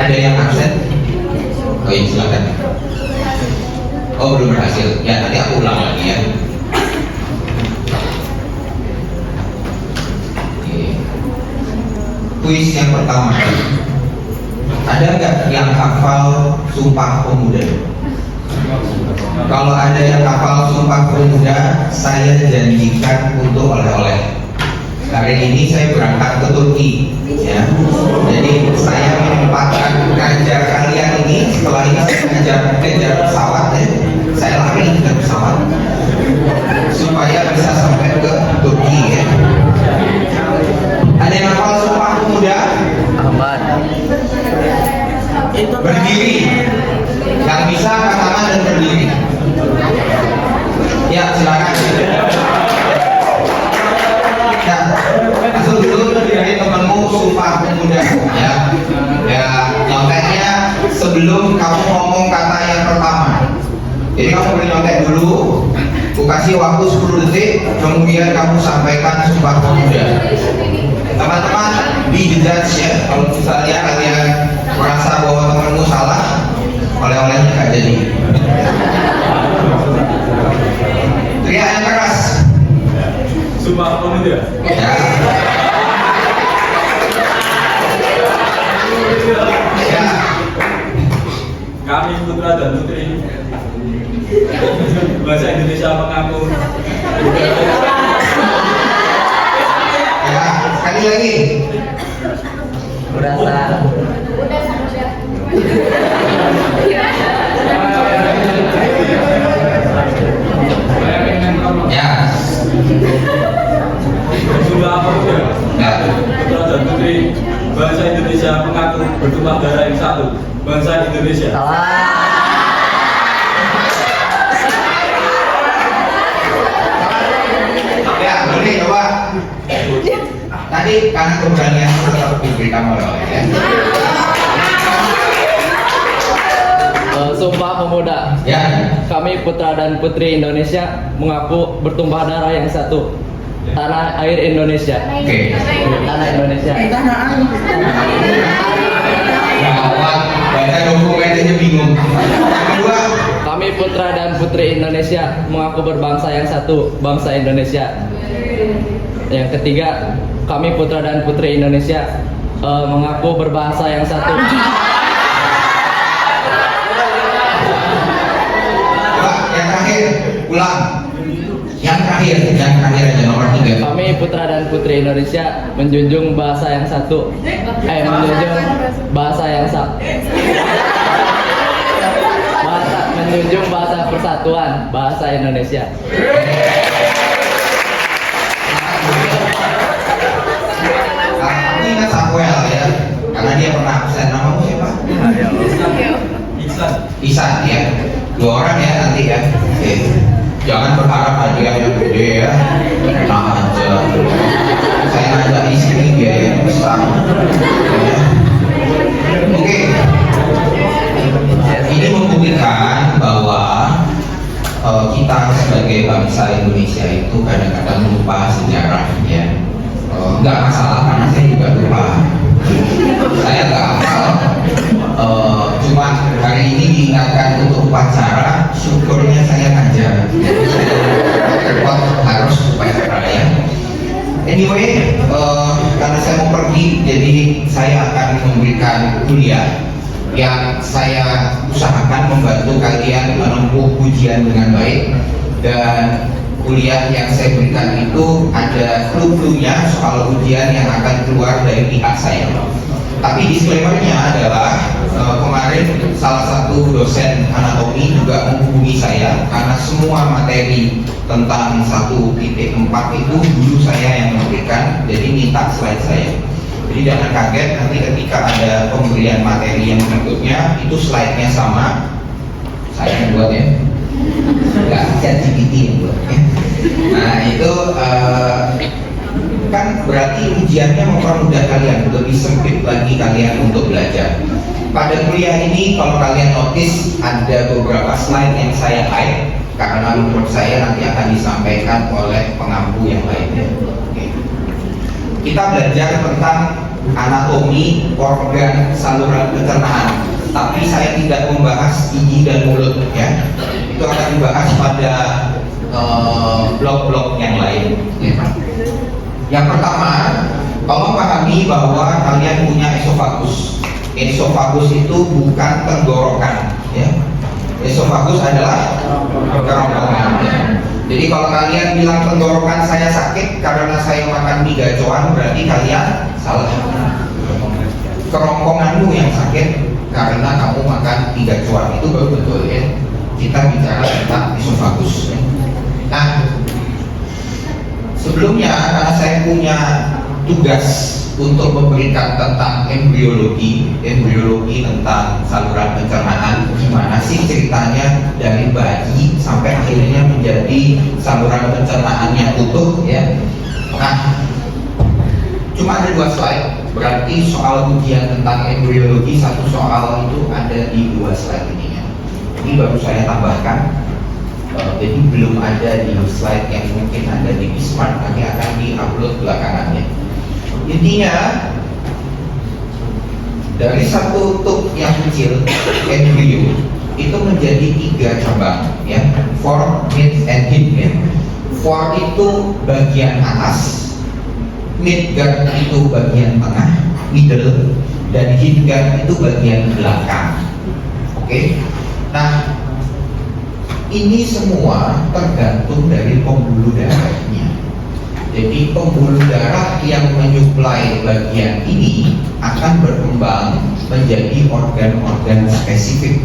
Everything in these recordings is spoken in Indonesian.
Ada yang absen? Oh iya, silakan. Oh, belum berhasil. Ya, nanti aku ulang lagi ya. Oke. Kuis yang pertama. Ada nggak yang hafal Sumpah Pemuda? Kalau ada yang hafal Sumpah Pemuda, saya janjikan untuk oleh-oleh. Hari ini saya berangkat ke Turki, ya. Jadi saya menyempatkan ngajar kalian ini. Setelah ini saya ngajar pesawat, ya. Saya lari ke pesawat supaya bisa sampai ke Turki, ya. Ada yang hafal Sumpah Pemuda? Ahmad. Berdiri. Yang bisa angkat tangan dan berdiri. Ya, silakan. Ya, langsung dulu dari temanmu Sumpah Pemuda, ya. Ya, nyonteknya sebelum kamu ngomong kata yang pertama. Jadi kamu boleh nyontek dulu. Aku kasih waktu 10 detik, kemudian kamu sampaikan Sumpah Pemuda. Teman-teman, be the judge ya. Kalau misalnya kalian merasa bahwa temanmu salah, oleh-olehnya nggak jadi. Teriak yang keras. Sumpah Pemuda. Ya. Ya. Kami putra dan putri bahasa Indonesia mengaku. Ya, sekali lagi. Berasa. Ya. Sumpah Pemuda. Ya. Putra dan putri bahasa Indonesia mengaku bertumpah darah yang satu, bangsa Indonesia. Salah. Ya, boleh coba. Tadi karena keberanian tetap diberikan oleh-oleh ya. Sumpah Pemuda. Ya. Kami putra dan putri Indonesia mengaku bertumpah darah yang satu, tanah air Indonesia. Oke. Tanah Indonesia. Gawat, baca dokumen aja bingung. Yang kedua, Kami putra dan putri Indonesia mengaku berbangsa yang satu, bangsa Indonesia. Yang ketiga, kami putra dan putri Indonesia mengaku berbahasa yang satu. Pak, yang terakhir, ulang. Yang terakhir aja nomor 3. Kami putra dan putri Indonesia menjunjung bahasa yang satu. Menjunjung bahasa yang satu. Menjunjung bahasa persatuan, bahasa Indonesia. Aku ingat Samuel ya, karena dia pernah absen. Namamu siapa? Iksan. Isan ya. 2 orang ya nanti ya. Oke. Jangan berharap hadiah yang gede ya. Nah aja. Saya ngajak istri dia yang besar. Ya. Oke. Ini membuktikan bahwa kita sebagai bangsa Indonesia itu kadang-kadang lupa sejarah ya. Nggak masalah karena saya juga lupa. Saya nggak hafal. Cuma hari ini diingatkan untuk upacara, syukurnya saya ngajar. Repot harus upacara ya. Anyway, karena saya mau pergi, jadi saya akan memberikan kuliah yang saya usahakan membantu kalian menempuh ujian dengan baik. Dan kuliah yang saya berikan itu ada clue-cluenya soal ujian yang akan keluar dari pihak saya. Tapi disclaimer-nya adalah kemarin salah satu dosen anatomi juga menghubungi saya karena semua materi tentang 1.4 itu guru saya yang memberikan, jadi minta slide saya. Jadi jangan kaget nanti ketika ada pemberian materi yang berikutnya itu slide-nya sama, saya yang buat ya, nggak ChatGPT yang buat ya. Nah itu kan berarti ujiannya mempermudah kalian, lebih sempit lagi kalian untuk belajar. Pada kuliah ini kalau kalian notice ada beberapa slide yang saya hide karena menurut saya nanti akan disampaikan oleh pengampu yang lainnya. Oke. Kita belajar tentang anatomi organ saluran pencernaan, tapi saya tidak membahas gigi dan mulut ya. Itu akan dibahas pada blok-blok yang lain ya. Yang pertama, tolong pahami bahwa kalian punya esofagus. Esofagus itu bukan tenggorokan ya. Esofagus adalah kerongkongan ya. Jadi kalau kalian bilang tenggorokan saya sakit karena saya makan mie gacoan, berarti kalian salah. Kerongkonganmu yang sakit karena kamu makan mie gacoan, itu baru betul ya. Kita bicara tentang esofagus ya. Nah, sebelumnya karena saya punya tugas untuk memberikan tentang embriologi tentang saluran pencernaan, gimana sih ceritanya dari bayi sampai akhirnya menjadi saluran pencernaannya utuh ya. Nah, cuma ada 2 slide, berarti soal ujian tentang embriologi satu soal itu ada di 2 slide ini ya. Ini baru saya tambahkan. Jadi belum ada di slide yang mungkin ada di Bismarck, nanti akan di-upload belakangannya. Intinya dari satu tube yang kecil embrio itu menjadi 3 cabang ya, form, mid, and hip ya. Form itu bagian atas, midgut itu bagian tengah, middle, dan hindgut itu bagian belakang. Oke. Nah, ini semua tergantung dari pembuluh darahnya. Jadi pembuluh darah yang menyuplai bagian ini akan berkembang menjadi organ-organ spesifik.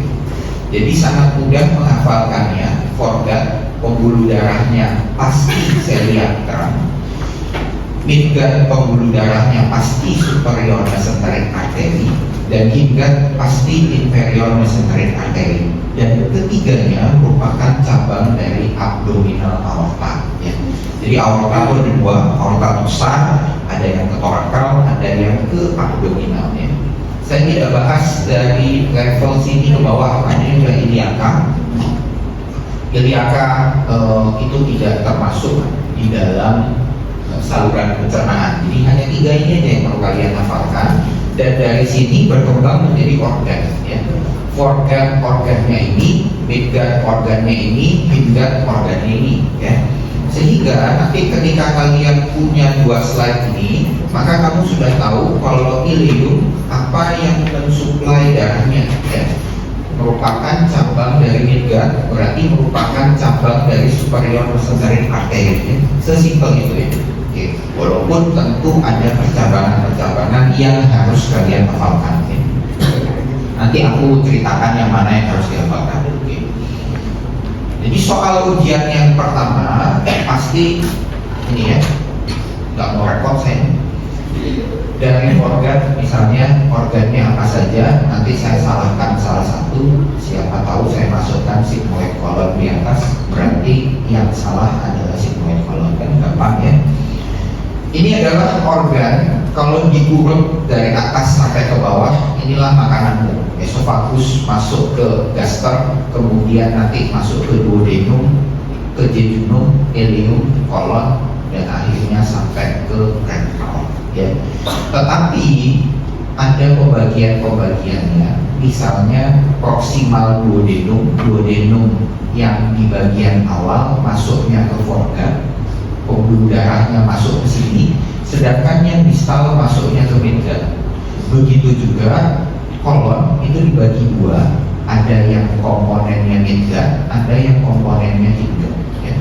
Jadi sangat mudah menghafalkannya. Forgat, pembuluh darahnya pasti celiaca. Midgut, pembuluh darahnya pasti superior mesenteric artery, dan hindgut pasti inferior mesenteric artery. Dan ketiganya merupakan cabang dari abdominal aorta ya. Jadi aorta itu ada 2, aorta besar, ada yang ke torakal, ada yang ke abdominal ya. Saya tidak bahas dari level sini ke bawah, karena ini iliaka. Iliaka itu tidak termasuk di dalam saluran pencernaan. Jadi hanya 3 ini aja yang perlu kalian hafalkan. Dan dari sini berkembang menjadi organ ya. Forgat organnya ini, midgut organnya ini, hindgut organnya ini ya. Sehingga nanti ketika kalian punya 2 slide ini, maka kamu sudah tahu kalau ileum apa yang mensuplai darahnya ya. Merupakan cabang dari midgut, berarti merupakan cabang dari superior mesenteric artery ya. Sesimpel itu ya. Oke. Walaupun tentu ada percabangan-percabangan yang harus kalian hafalkan ya. Nanti aku ceritakan yang mana yang harus dihafalkan. Oke. Jadi soal ujian yang pertama pasti ini ya, nggak mau rekod saya. Dari organ, misalnya organnya apa saja, nanti saya salahkan salah satu, siapa tahu saya masukkan sigmoid colon di atas, berarti yang salah adalah sigmoid colon, kan gampang ya. Ini adalah organ, kalau diurut dari atas sampai ke bawah, inilah makananmu. Esofagus masuk ke gaster, kemudian nanti masuk ke duodenum, ke jejunum, ileum, kolon, dan akhirnya sampai ke rektal ya. Tetapi ada pembagian-pembagiannya, misalnya proximal duodenum yang di bagian awal masuknya ke foregut, pembuluh darahnya masuk ke sini, sedangkan yang distal masuknya ke midgut. Begitu juga kolon itu dibagi 2, ada yang komponennya midgut, ada yang komponennya hindgut ya.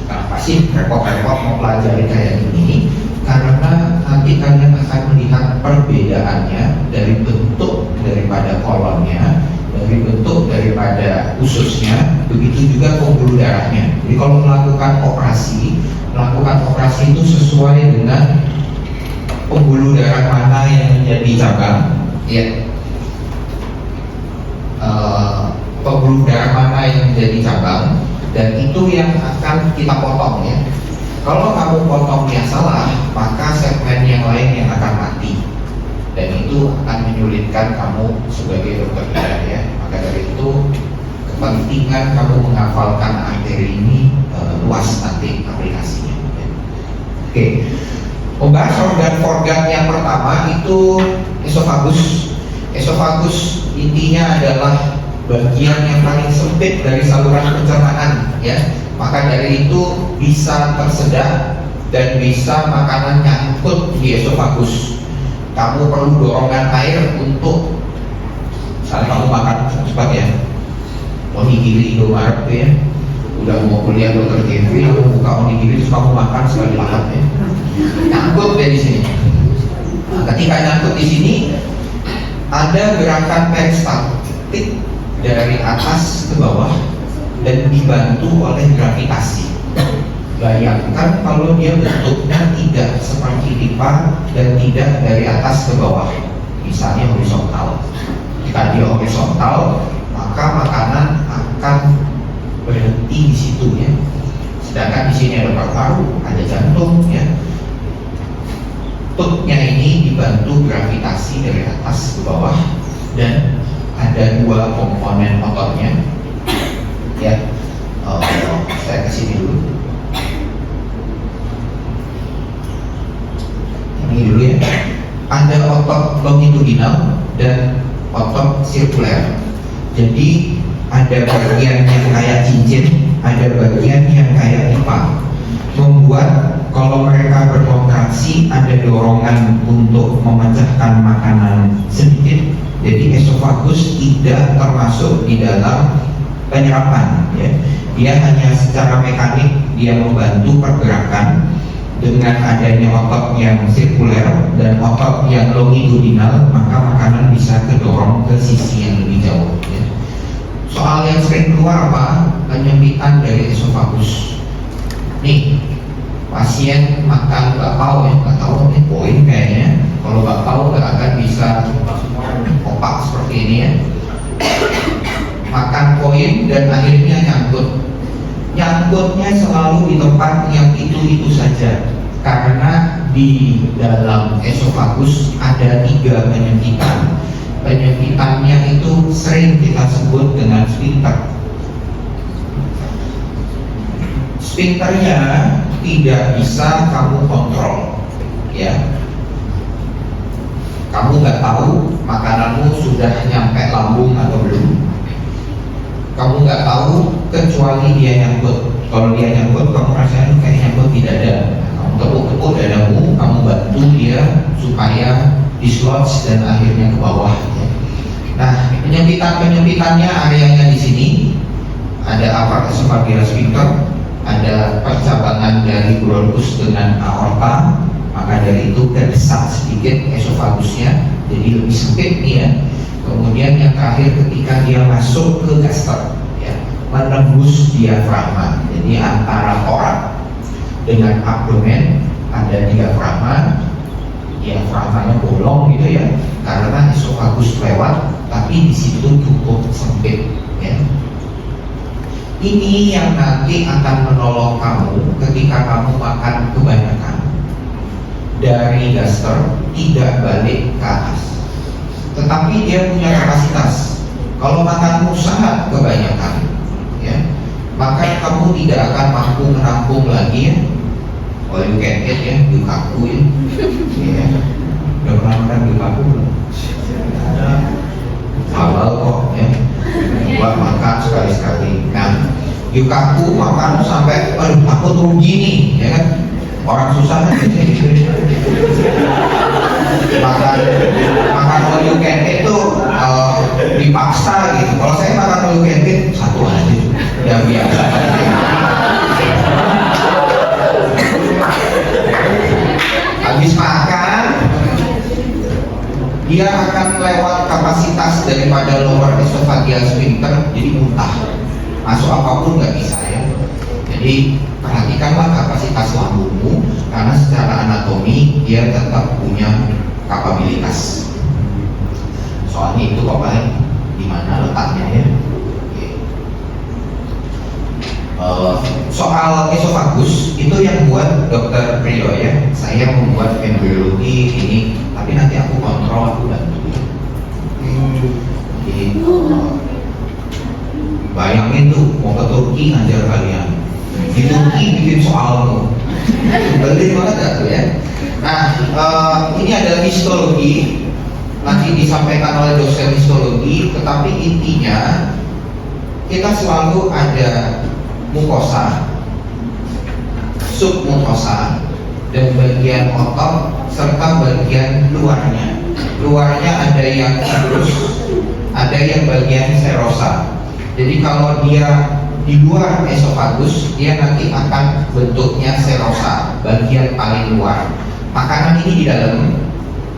Kenapa sih repot-repot mau pelajari kayak gini? Karena nanti kalian akan melihat perbedaannya dari bentuk daripada kolonnya, dari bentuk daripada ususnya, begitu juga pembuluh darahnya. Jadi kalau melakukan operasi itu sesuai dengan pembuluh darah mana yang menjadi cabang ya. Pembuluh darah mana yang menjadi cabang, dan itu yang akan kita potong ya. Kalau kamu potongnya salah, maka segmen yang lain yang akan mati, dan itu akan menyulitkan kamu sebagai dokter bedah ya. Maka dari itu kepentingan kamu menghafalkan arteri ini luas nanti aplikasinya ya. Oke. Membahas organ-organ yang pertama itu esofagus. Esofagus intinya adalah bagian yang paling sempit dari saluran pencernaan, ya. Maka dari itu bisa tersedak dan bisa makanan nyangkut di esofagus. Kamu perlu dorongan air untuk saat kamu makan cepat ya. Onigiri Indomaret tuh ya, udah mau kuliah dokter TV, kamu buka onigiri terus kamu makan sekali lahap ya, nyangkut deh di sini. Nah, ketika nyangkut di sini ada gerakan peristaltik dari atas ke bawah dan dibantu oleh gravitasi. Bayangkan kalau dia bentuknya tidak seperti pipa dan tidak dari atas ke bawah, misalnya horizontal. Jika dia horizontal, maka makanan akan berhenti di situ ya. Sedangkan di sini ada paru-paru, ada jantung ya. Tutnya ini dibantu gravitasi dari atas ke bawah dan ada dua komponen ototnya ya. Saya kesini dulu. Ini dulu ya. Ada otot longitudinal dan otot sirkuler. Jadi ada bagian yang kayak cincin, ada bagian yang kayak pipa. Membuat kalau mereka berkontraksi ada dorongan untuk memecahkan makanan sedikit. Jadi esofagus tidak termasuk di dalam penyerapan ya. Dia hanya secara mekanik dia membantu pergerakan. Dengan adanya otot yang sirkuler dan otot yang longitudinal, maka makanan bisa kedorong ke sisi yang lebih jauh ya. Soal yang sering keluar apa? Penyempitan dari esofagus. Nih, pasien makan bakpao ya, nggak tahu nih poin kayaknya. Kalau bakpao nggak akan bisa opak seperti ini ya. Makan koin dan akhirnya nyangkut. Nyangkutnya selalu di tempat yang itu saja, karena di dalam esofagus ada 3 penyempitan. Penyempitannya itu sering kita sebut dengan sphincter. Sphincternya tidak bisa kamu kontrol ya. Kamu nggak tahu makananmu sudah nyampe lambung atau belum. Kamu nggak tahu kecuali dia nyangkut. Kalau dia nyangkut, kamu rasain kayak nyangkut di dada. Kamu tepuk-tepuk dadamu, kamu bantu dia supaya dislodge dan akhirnya ke bawah. Nah, penyempitannya areanya di sini. Ada apart esophageal sphincter, ada percabangan dari bronchus dengan aorta. Maka dari itu kedesak sedikit esofagusnya, jadi lebih sempit nih ya. Kemudian yang terakhir ketika dia masuk ke gaster ya, menembus diafragma. Jadi antara torak dengan abdomen ada diafragma. Diafragmanya bolong gitu ya, karena esofagus lewat, tapi di situ cukup sempit ya. Ini yang nanti akan menolong kamu ketika kamu makan kebanyakan. Dari gaster tidak balik ke atas, tetapi dia punya kapasitas. Kalau makanmu sangat kebanyakan ya, maka kamu tidak akan mampu menampung lagi ya. Oh, you can get ya, yukaku ya. Ya. Udah pernah makan yukaku belum? Halal kok ya. Buat makan sekali-sekali. Nah, yukaku makan sampai aku rugi nih ya kan. Orang susah kan makan all you can eat itu dipaksa gitu. Kalau saya makan all you can eat satu aja yang biasa. Habis makan dia akan lewat kapasitas daripada lower esophageal sphincter, jadi muntah. Masuk apapun nggak bisa ya. Jadi perhatikanlah kapasitas lambungmu, karena secara anatomi dia tetap punya kapabilitas. Soalnya itu kok paling di mana letaknya ya. Soal esofagus itu yang buat Dr. Priyo ya. Saya membuat embriologi ini, tapi nanti aku kontrol, aku bantu. Jadi bayangin tuh mau ke Turki ngajar kalian. Di Turki bikin soal tuh. Beli banget gak tuh ya? Nah, ini adalah histologi, nanti disampaikan oleh dosen histologi, tetapi intinya kita selalu ada mukosa, submukosa, dan bagian otot serta bagian luarnya. Luarnya ada yang halus, ada yang bagian serosa. Jadi kalau dia di luar esofagus, dia nanti akan bentuknya serosa, bagian paling luar. Makanan ini di dalam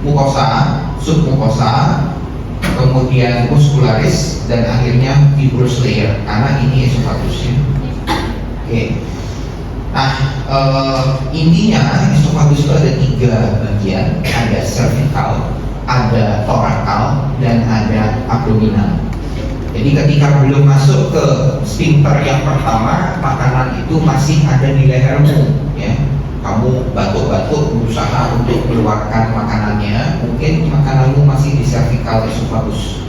mukosa, submukosa, kemudian muscularis, dan akhirnya fibrous layer, karena ini esofagusnya. Oke. Nah, intinya esofagus itu ada 3 bagian, ada cervical, ada thoracal, dan ada abdominal. Jadi ketika belum masuk ke sphincter yang pertama, makanan itu masih ada di lehermu, ya. Kamu batuk-batuk berusaha untuk keluarkan makanannya, mungkin makananmu masih di cervical esophagus.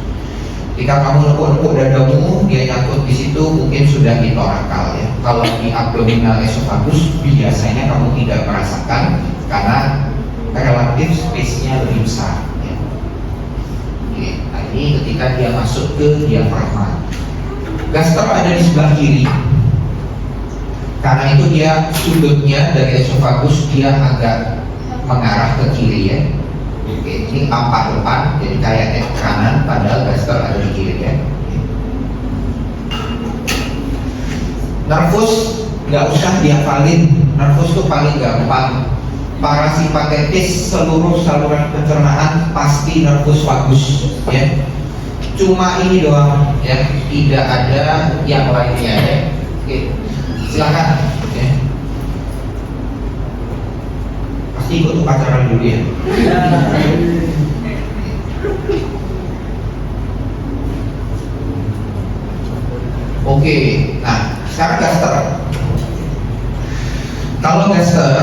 Jika kamu nepuk-nepuk dadamu, dia nyangkut di situ, mungkin sudah di thoracal, ya. Kalau di abdominal esophagus, biasanya kamu tidak merasakan karena relatif space-nya lebih besar, ya. Oke, nah ini ketika dia masuk ke diafragma. Gaster ada di sebelah kiri. Karena itu dia sudutnya dari esophagus dia agak mengarah ke kiri, ya. Oke, ini tampak depan, jadi kayak F kanan, padahal gaster ada di kiri, ya. Nervus nggak usah dihafalin, nervus itu paling gampang. Parasimpatetis seluruh saluran pencernaan pasti nervus vagus, ya. Cuma ini doang, ya, tidak ada yang lainnya, ya. Oke, silakan, ya. Pasti ikut upacara dulu, ya. Oke, nah sekarang gaster. Kalau gaster,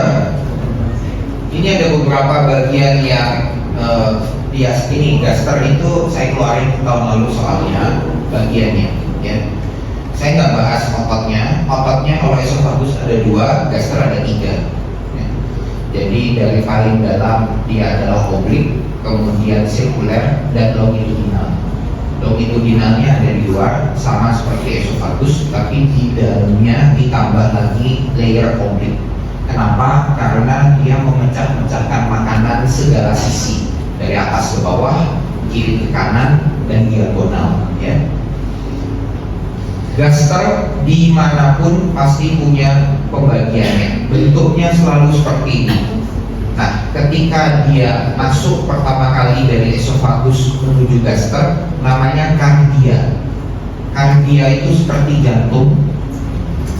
ini ada beberapa bagian yang bias ini. Gaster itu saya keluarin tahun lalu soalnya bagiannya, ya. Saya nggak bahas ototnya. Ototnya kalau esofagus ada 2, gaster ada 3. Ya. Jadi dari paling dalam dia adalah oblik, kemudian sirkuler, dan longitudinal. Longitudinalnya ada di luar, sama seperti esofagus, tapi di dalamnya ditambah lagi layer oblik. Kenapa? Karena dia memecah-mecahkan makanan segala sisi, dari atas ke bawah, kiri ke kanan, dan diagonal, ya. Gaster dimanapun pasti punya pembagiannya. Bentuknya selalu seperti ini. Nah, ketika dia masuk pertama kali dari esofagus menuju gaster, namanya kardia. Kardia itu seperti jantung.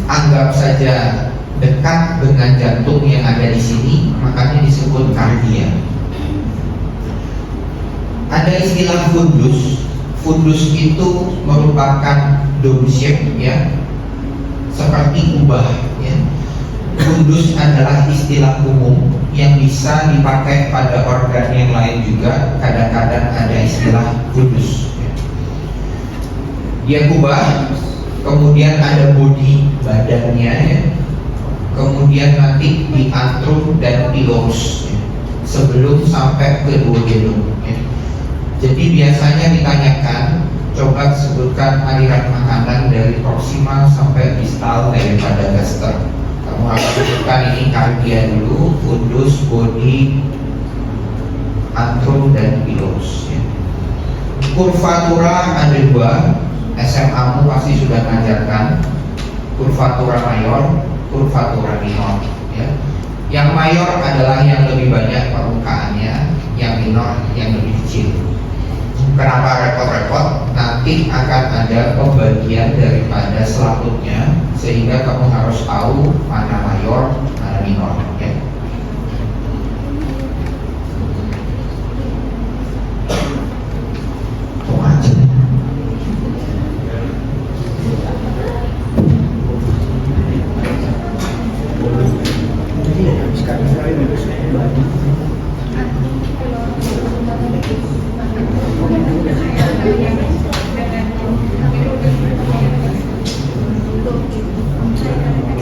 Anggap saja dekat dengan jantung yang ada di sini, makanya disebut kardia. Ada istilah fundus. Fundus itu merupakan dome shape, ya, seperti kubah, ya. Fundus adalah istilah umum yang bisa dipakai pada organ yang lain juga. Kadang-kadang ada istilah fundus, ya. Dia kubah, kemudian ada body badannya, ya. Kemudian nanti di antrum dan pilorus, ya, sebelum sampai ke duodenum, ya. Jadi biasanya ditanyakan, coba sebutkan aliran makanan dari proximal sampai distal daripada gaster. Kamu harus sebutkan ini kardia dulu, fundus, body, antrum, dan pilorus, ya. Kurvatura ada 2. SMA-mu pasti sudah mengajarkan kurvatura mayor, kurvatura minor, ya. Yang mayor adalah yang lebih banyak permukaannya, yang minor yang lebih kecil. Kenapa repot-repot? Nanti akan ada pembagian daripada selaputnya, sehingga kamu harus tahu mana mayor, mana minor, ya.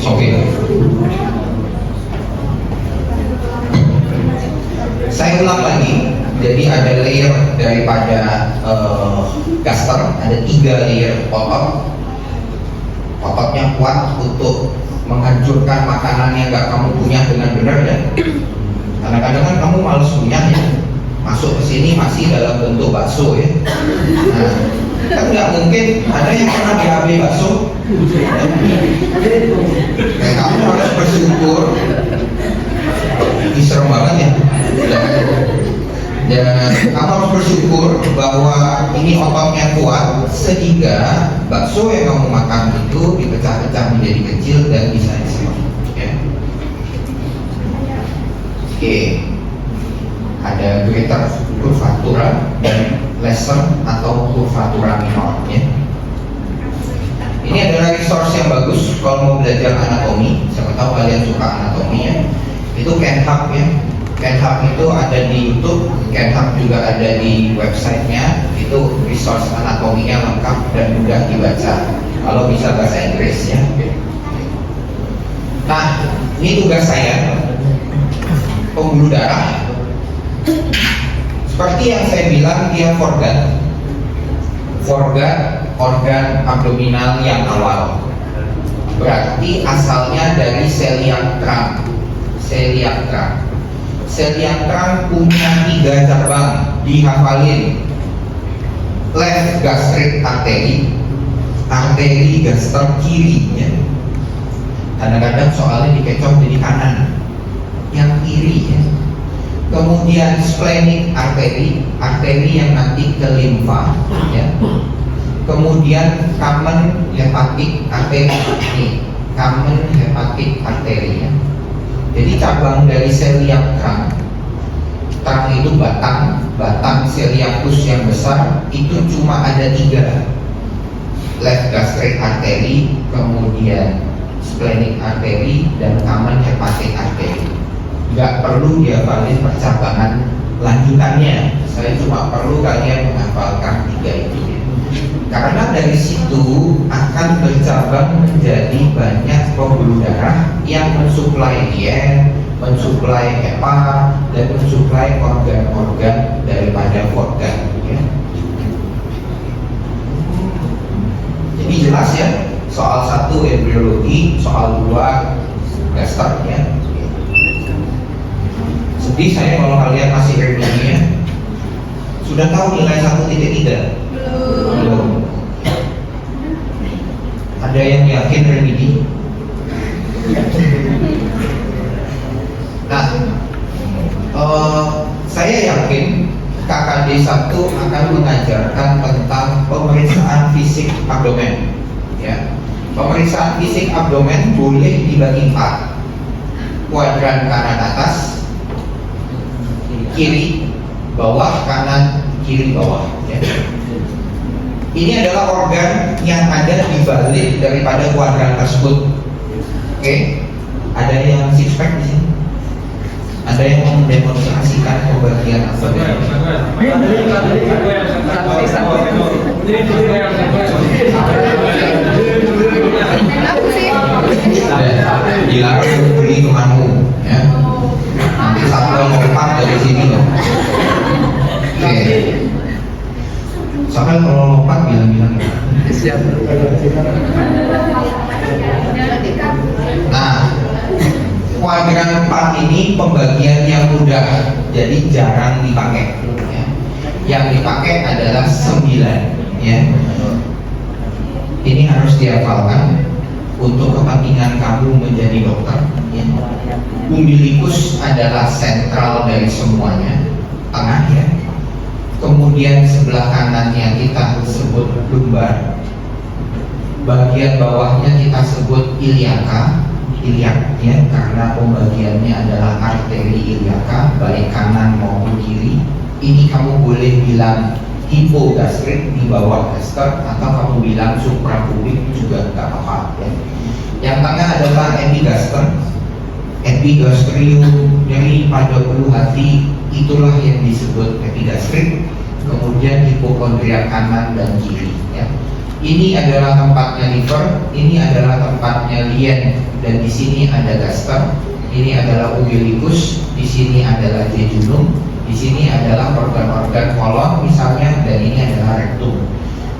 Oke. layer daripada gaster, ada 3 layer otot. Ototnya kuat untuk menghancurkan makanan yang gak kamu punya dengan benar ya. Kadang-kadang kan kamu males punya ya, masuk ke sini masih dalam bentuk bakso ya. Nah, kan nggak mungkin ada yang pernah BAB bakso. Kamu harus bersyukur. Ini serem banget ya. Dan kamu harus bersyukur bahwa ini ototnya kuat sehingga bakso yang kamu makan itu dipecah-pecah menjadi kecil dan bisa diserap. Ya. Oke, ada greater curvatura dan lesser atau curvatura minor. Ya. Ini adalah resource yang bagus kalau mau belajar anatomi. Siapa tahu kalian suka anatomi ya. Itu Kenhub ya. Kenhub itu ada di YouTube, Kenhub juga ada di websitenya. Itu resource anatominya lengkap dan mudah dibaca kalau bisa bahasa Inggris ya. Nah, ini tugas saya, pembuluh darah. Seperti yang saya bilang, dia forgot organ abdominal yang awal. Berarti asalnya dari celiac trunk. Celiac trunk punya 3 cabang, dihafalin. Left gastric artery, arteri gaster kiri ya. Kadang-kadang soalnya dikecoh jadi kanan, yang kiri ya. Kemudian splenic artery, arteri yang nanti ke limfa ya. Kemudian common hepatic artery, common hepatic artery ya. Jadi cabang dari celiac trunk itu batang celiacus yang besar itu cuma ada 3. Left gastric artery, kemudian splenic artery, dan common hepatic artery. Gak perlu dihafalin percabangan lanjutannya, saya cuma perlu kalian menghafalkan 3 itu ya. Karena dari situ akan bercabang menjadi banyak pembuluh darah yang mensuplai dia, mensuplai hepa, dan mensuplai organ-organ daripada organ ya. Jadi jelas ya, soal 1 embriologi, soal 2 gaster ya. Sedih saya kalau kalian masih remedi ya. Sudah tahu nilai 1.3? Belum. Ada yang yakin remedi? Nah, saya yakin KKD 1 akan mengajarkan tentang pemeriksaan fisik abdomen ya. Pemeriksaan fisik abdomen boleh dibagi 4. Kuadran kanan atas, kiri bawah, kanan kiri bawah ya. Ini adalah organ yang ada di balik daripada kuadran tersebut. Oke, ada yang six pack di sini. Ada yang mau mendemonstrasikan pembagian abdomen. Dilarang beli temanmu ya. Nanti satu lompat dari sini loh. Oke. Soalnya kalau lompat bilang-bilang. Siap. Nah, kuadran 4 ini pembagian yang mudah, jadi jarang dipakai ya. Yang dipakai adalah 9 ya. Ini harus dihafalkan untuk kepentingan kamu menjadi dokter ya. Umbilikus adalah sentral dari semuanya, tengah ya. Kemudian sebelah kanannya kita sebut lumbar, bagian bawahnya kita sebut iliaka, iliak ya, karena pembagiannya adalah arteri iliaka baik kanan maupun kiri. Ini kamu boleh bilang hipogastrik di bawah gaster, atau kamu bilang suprapubik juga nggak apa-apa ya. Yang tengah adalah epigaster, epigastrium nyeri pada ulu hati, itulah yang disebut epigastrik. Kemudian hipokondria kanan dan kiri ya. Ini adalah tempatnya liver, ini adalah tempatnya lien, dan di sini ada gaster. Ini adalah umbilicus, di sini adalah jejunum, Di sini adalah organ-organ kolon misalnya, dan ini adalah rektum.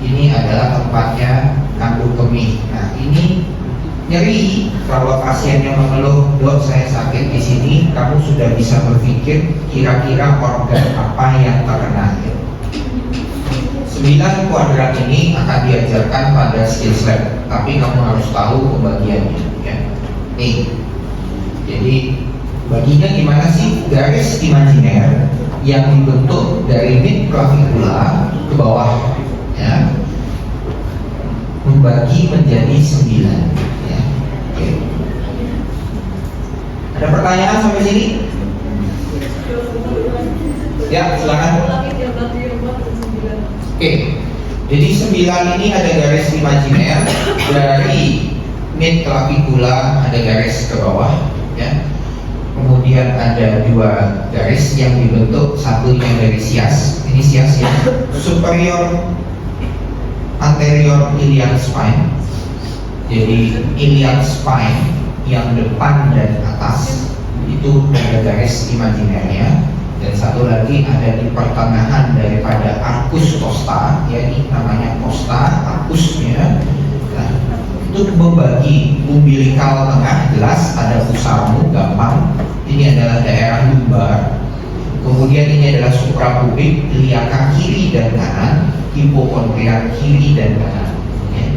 Ini adalah tempatnya kandung kemih. Nah, ini nyeri. Kalau pasiennya mengeluh, dok saya sakit di sini, kamu sudah bisa berpikir kira-kira organ apa yang terkena. 9 kuadran ini akan diajarkan pada skills lab, tapi kamu harus tahu pembagiannya ya. Nih, jadi baginya gimana sih? Garis imajiner yang dibentuk dari mid clavicula ke bawah ya, membagi menjadi 9 ya. Oke. Ada pertanyaan sampai sini? Ya, silakan. Oke, jadi 9 ini ada garis imajiner dari mid clavicula, ada garis ke bawah ya. Kemudian ada 2 garis yang dibentuk, satunya dari sias. Ini sias ya, superior anterior iliac spine. Jadi iliac spine yang depan dan atas itu ada garis imajinernya. Dan satu lagi ada di pertengahan daripada arcus costa, ya ini namanya costa, arcusnya. Nah, itu membagi umbilikal tengah, jelas ada pusarmu, gampang. Ini adalah daerah lumbar. Kemudian ini adalah suprapubik, iliaka kiri dan kanan, hipokondriak kiri dan kanan. Ya.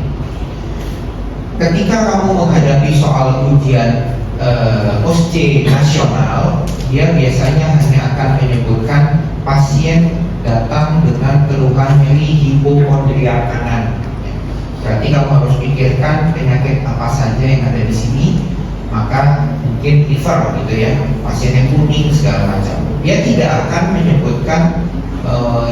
Ketika kamu menghadapi soal ujian OSCE nasional, dia biasanya hanya akan menyebutkan pasien datang dengan keluhan nyeri hipokondriak kanan. Berarti kamu harus pikirkan penyakit apa saja yang ada di sini. Maka mungkin liver gitu ya, pasien yang kuning segala macam. Dia tidak akan menyebutkan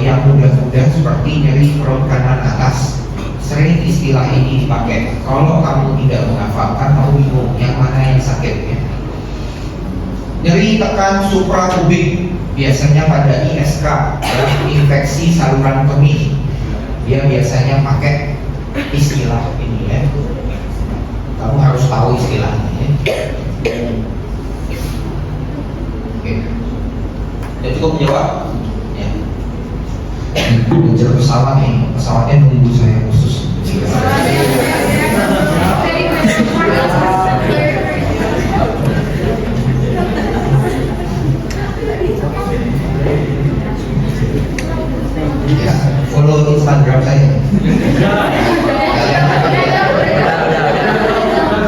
yang mudah-mudah seperti nyeri perut kanan atas. Sering istilah ini dipakai. Kalau kamu tidak menghafalkan, kamu bingung yang mana yang sakit ya. Nyeri tekan suprapubik biasanya pada ISK, infeksi saluran kemih. Dia biasanya pakai istilah ini ya. Kamu harus tahu istilahnya ya. Oke. Jadi cukup menjawab? Ya. Mengejar pesawat nih, pesawatnya nunggu saya khusus. Ya, follow Instagram saya.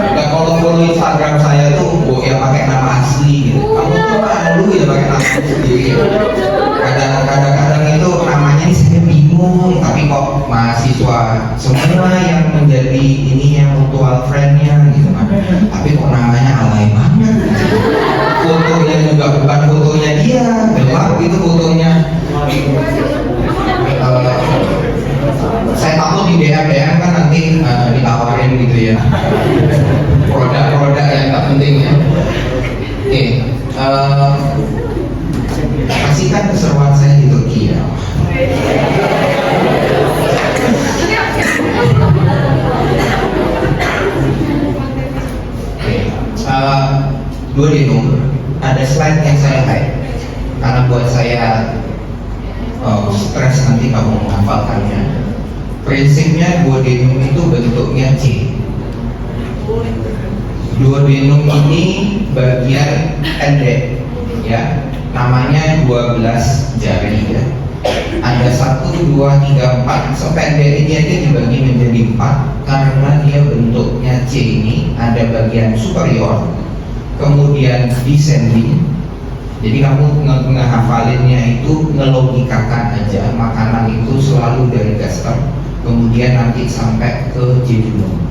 Nah, kalau follow Instagram saya tuh, ya pakai nama asli gitu. Kamu tuh malu ya pakai nama sendiri. Kadang-kadang itu namanya ini saya bingung, tapi kok mahasiswa semua yang menjadi ini yang mutual friend-nya gitu kan. Tapi kok namanya alay banget. Fotonya juga bukan fotonya dia, gelap gitu fotonya. Saya takut di DM kan nanti ditawarin gitu ya produk-produk yang tak penting ya. Oke, kasihkan keseruan saya di Turki ya. Oke, 2 denum. Ada slide yang saya hide karena buat saya stres nanti kamu menghafalkannya. Prinsipnya duodenum itu bentuknya C. Duodenum ini bagian pendek ya, namanya 12 jari ya. Ada 1, 2, 3, 4. Sependek ini aja dibagi menjadi 4 karena dia bentuknya C ini. Ada bagian superior, kemudian descending. Jadi kamu ngehafalinnya itu ngelogikakan aja, makanan itu selalu dari gaster, kemudian nanti sampai ke jejunum.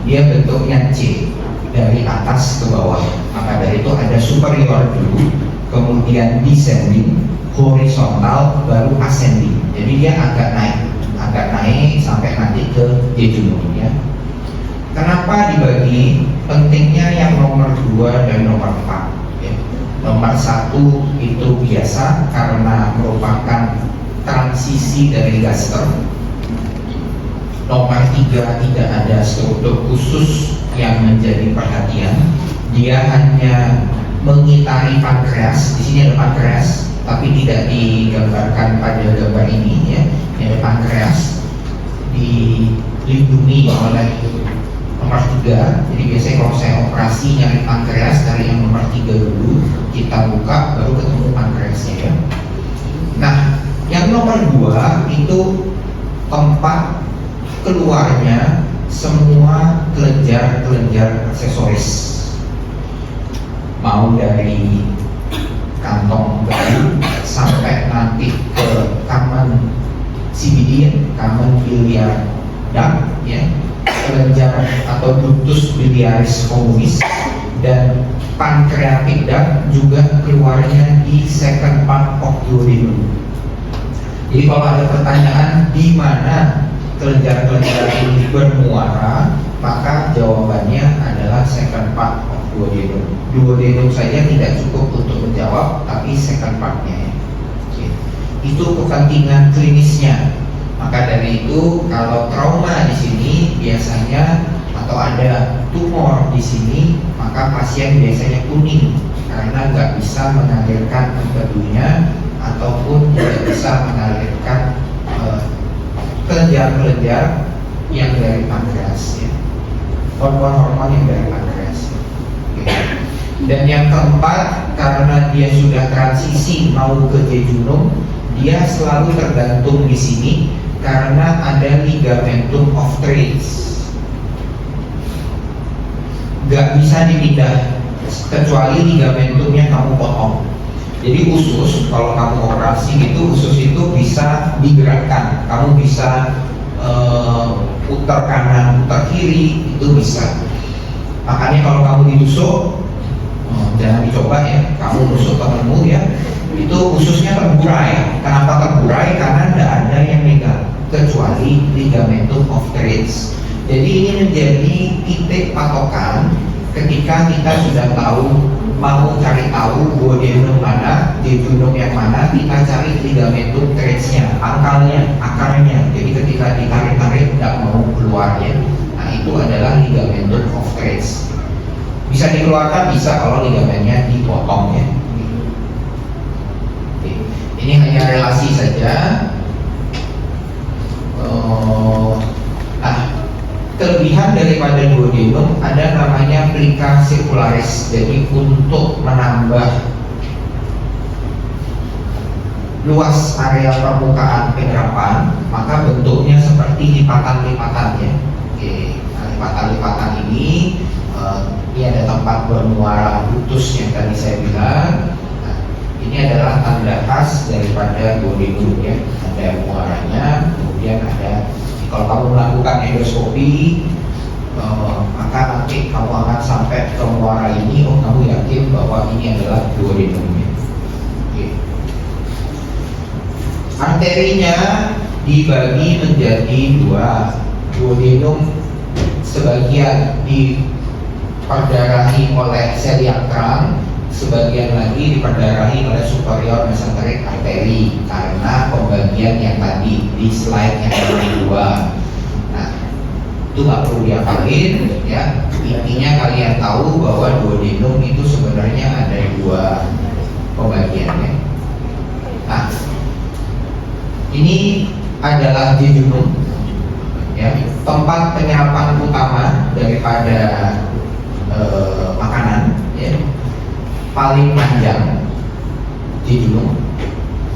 Dia bentuknya C dari atas ke bawah. Maka dari itu ada superior dulu, kemudian descending, horizontal, baru ascending. Jadi dia agak naik sampai nanti ke jejunum ya. Kenapa dibagi? Pentingnya yang nomor 2 dan nomor 4 ya. Nomor 1 itu biasa karena merupakan transisi dari gaster. Nomor 3 tidak ada struktur khusus yang menjadi perhatian. Dia hanya mengitari pankreas. Di sini ada pankreas, tapi tidak digambarkan pada gambar ini ya. Ini ada pankreas dilindungi oleh nomor 3. Jadi biasanya kalau saya operasi nyari pankreas dari yang nomor 3 dulu, kita buka baru ketemu pankreasnya ya. Nah, yang nomor 2 itu tempat keluarnya semua kelenjar-kelenjar aksesoris, mau dari kantong bayi sampai nanti ke kamen CBD, kamen biliar duct ya, kelenjar atau ductus biliaris communis, dan pancreatic duct juga keluarnya di second part of duodenum. Jadi kalau ada pertanyaan di mana kelenjar-kelenjar ini bermuara, maka jawabannya adalah second part of duodenum. Duodenum saja tidak cukup untuk menjawab, tapi second partnya ya. Oke. Itu kepentingan klinisnya. Maka dari itu kalau trauma di sini biasanya atau ada tumor di sini, maka pasien biasanya kuning karena nggak bisa mengalirkan empedunya ataupun tidak bisa mengalirkan kelenjar-kelenjar yang dari pankreas ya, hormon-hormon yang dari pankreas. Oke. Dan yang keempat, karena dia sudah transisi mau ke jejunum, dia selalu tergantung di sini karena ada ligamentum of Treitz. Gak bisa dipindah kecuali ligamentumnya kamu potong. Jadi usus, kalau kamu operasi gitu, usus itu bisa digerakkan. Kamu bisa putar kanan, putar kiri, itu bisa. Makanya kalau kamu ditusuk, jangan dicoba ya. Kamu tusuk temenmu ya, itu ususnya terburai. Kenapa terburai? Karena tidak ada yang megang kecuali ligamentum of Treitz. Jadi ini menjadi titik patokan ketika kita sudah tahu, mau cari tahu duodenum mana, jejunum yang mana, kita cari ligamentum Treitz-nya, akarnya. Jadi ketika ditarik-tarik tidak mau keluar ya. Nah itu adalah ligamentum of Treitz. Bisa dikeluarkan, bisa kalau ligamennya dipotong ya. Oke. Ini hanya relasi saja. Kelebihan daripada duodenum ada namanya plica circularis. Jadi untuk menambah luas area permukaan penyerapan, maka bentuknya seperti lipatan-lipatan ya. Oke, nah, lipatan-lipatan ini ada tempat bermuara ductus yang tadi saya bilang. Nah, ini adalah tanda khas daripada duodenum ya. Ada muaranya, kemudian ada. Kalau kamu melakukan endoskopi, maka nanti kamu akan sampai ke muara ini. Oh, kamu yakin bahwa ini adalah duodenumnya. Oke. Arterinya dibagi menjadi 2. Duodenum sebagian diperdarahi oleh celiac trunk, sebagian lagi diperdarahi oleh superior mesenteric artery karena pembagian yang tadi di slide yang kedua. Nah, itu nggak perlu dihafalin ya. Intinya kalian tahu bahwa duodenum itu sebenarnya ada 2 pembagiannya. Nah, ini adalah jejunum ya, tempat penyerapan utama daripada makanan ya. Paling panjang jejunum.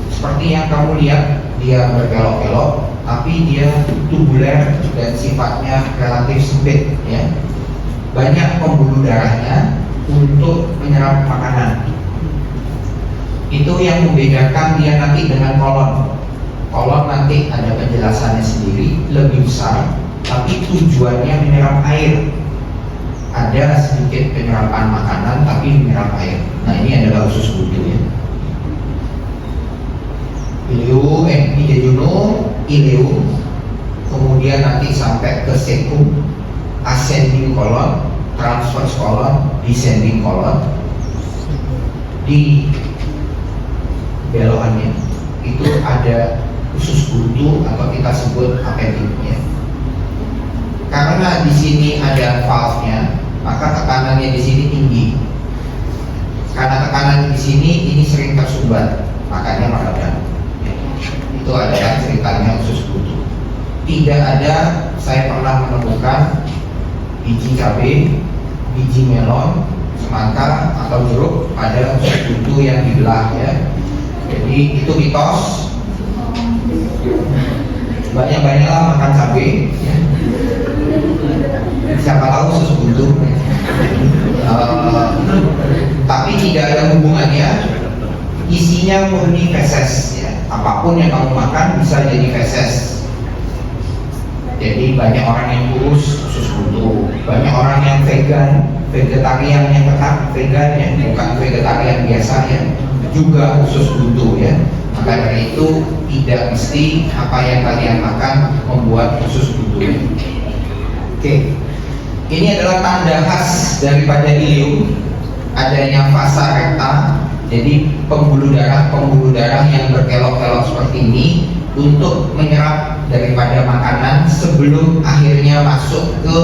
Seperti yang kamu lihat, dia berbelok-belok, tapi dia tubuler dan sifatnya relatif sempit ya. Banyak pembuluh darahnya untuk menyerap makanan. Itu yang membedakan dia nanti dengan kolon. Kolon nanti ada penjelasannya sendiri, lebih besar, tapi tujuannya menyerap air. Ada sedikit penyerapan makanan tapi menyerap air. Nah ini adalah usus buntu ya. Ileum, ini jejunum, ileum, kemudian nanti sampai ke cecum, ascending colon, transverse colon, descending colon. Di belokannya itu ada usus buntu atau kita sebut appendiknya. Karena di sini ada valve-nya, maka tekanannya di sini tinggi. Karena tekanan di sini ini sering tersumbat. makannya meredam. Itu adalah ceritanya usus buntu. Tidak ada saya pernah menemukan biji cabai, biji melon, semangka atau jeruk pada usus buntu yang dibelah ya. Jadi itu mitos. Banyak-banyaklah makan cabai ya. Siapa tahu usus buntu. Tapi tidak ada hubungannya. Isinya murni feses ya. Apapun yang kamu makan bisa jadi feses. Jadi banyak orang yang kurus usus buntu, banyak orang yang vegan, vegetarian yang tetap vegan ya, bukan vegetarian biasa ya, juga usus buntu ya. Maka dari itu tidak mesti apa yang kalian makan membuat usus buntu. Oke, ini adalah tanda khas daripada ileum, adanya vasa recta. Jadi pembuluh darah yang berkelok-kelok seperti ini untuk menyerap daripada makanan sebelum akhirnya masuk ke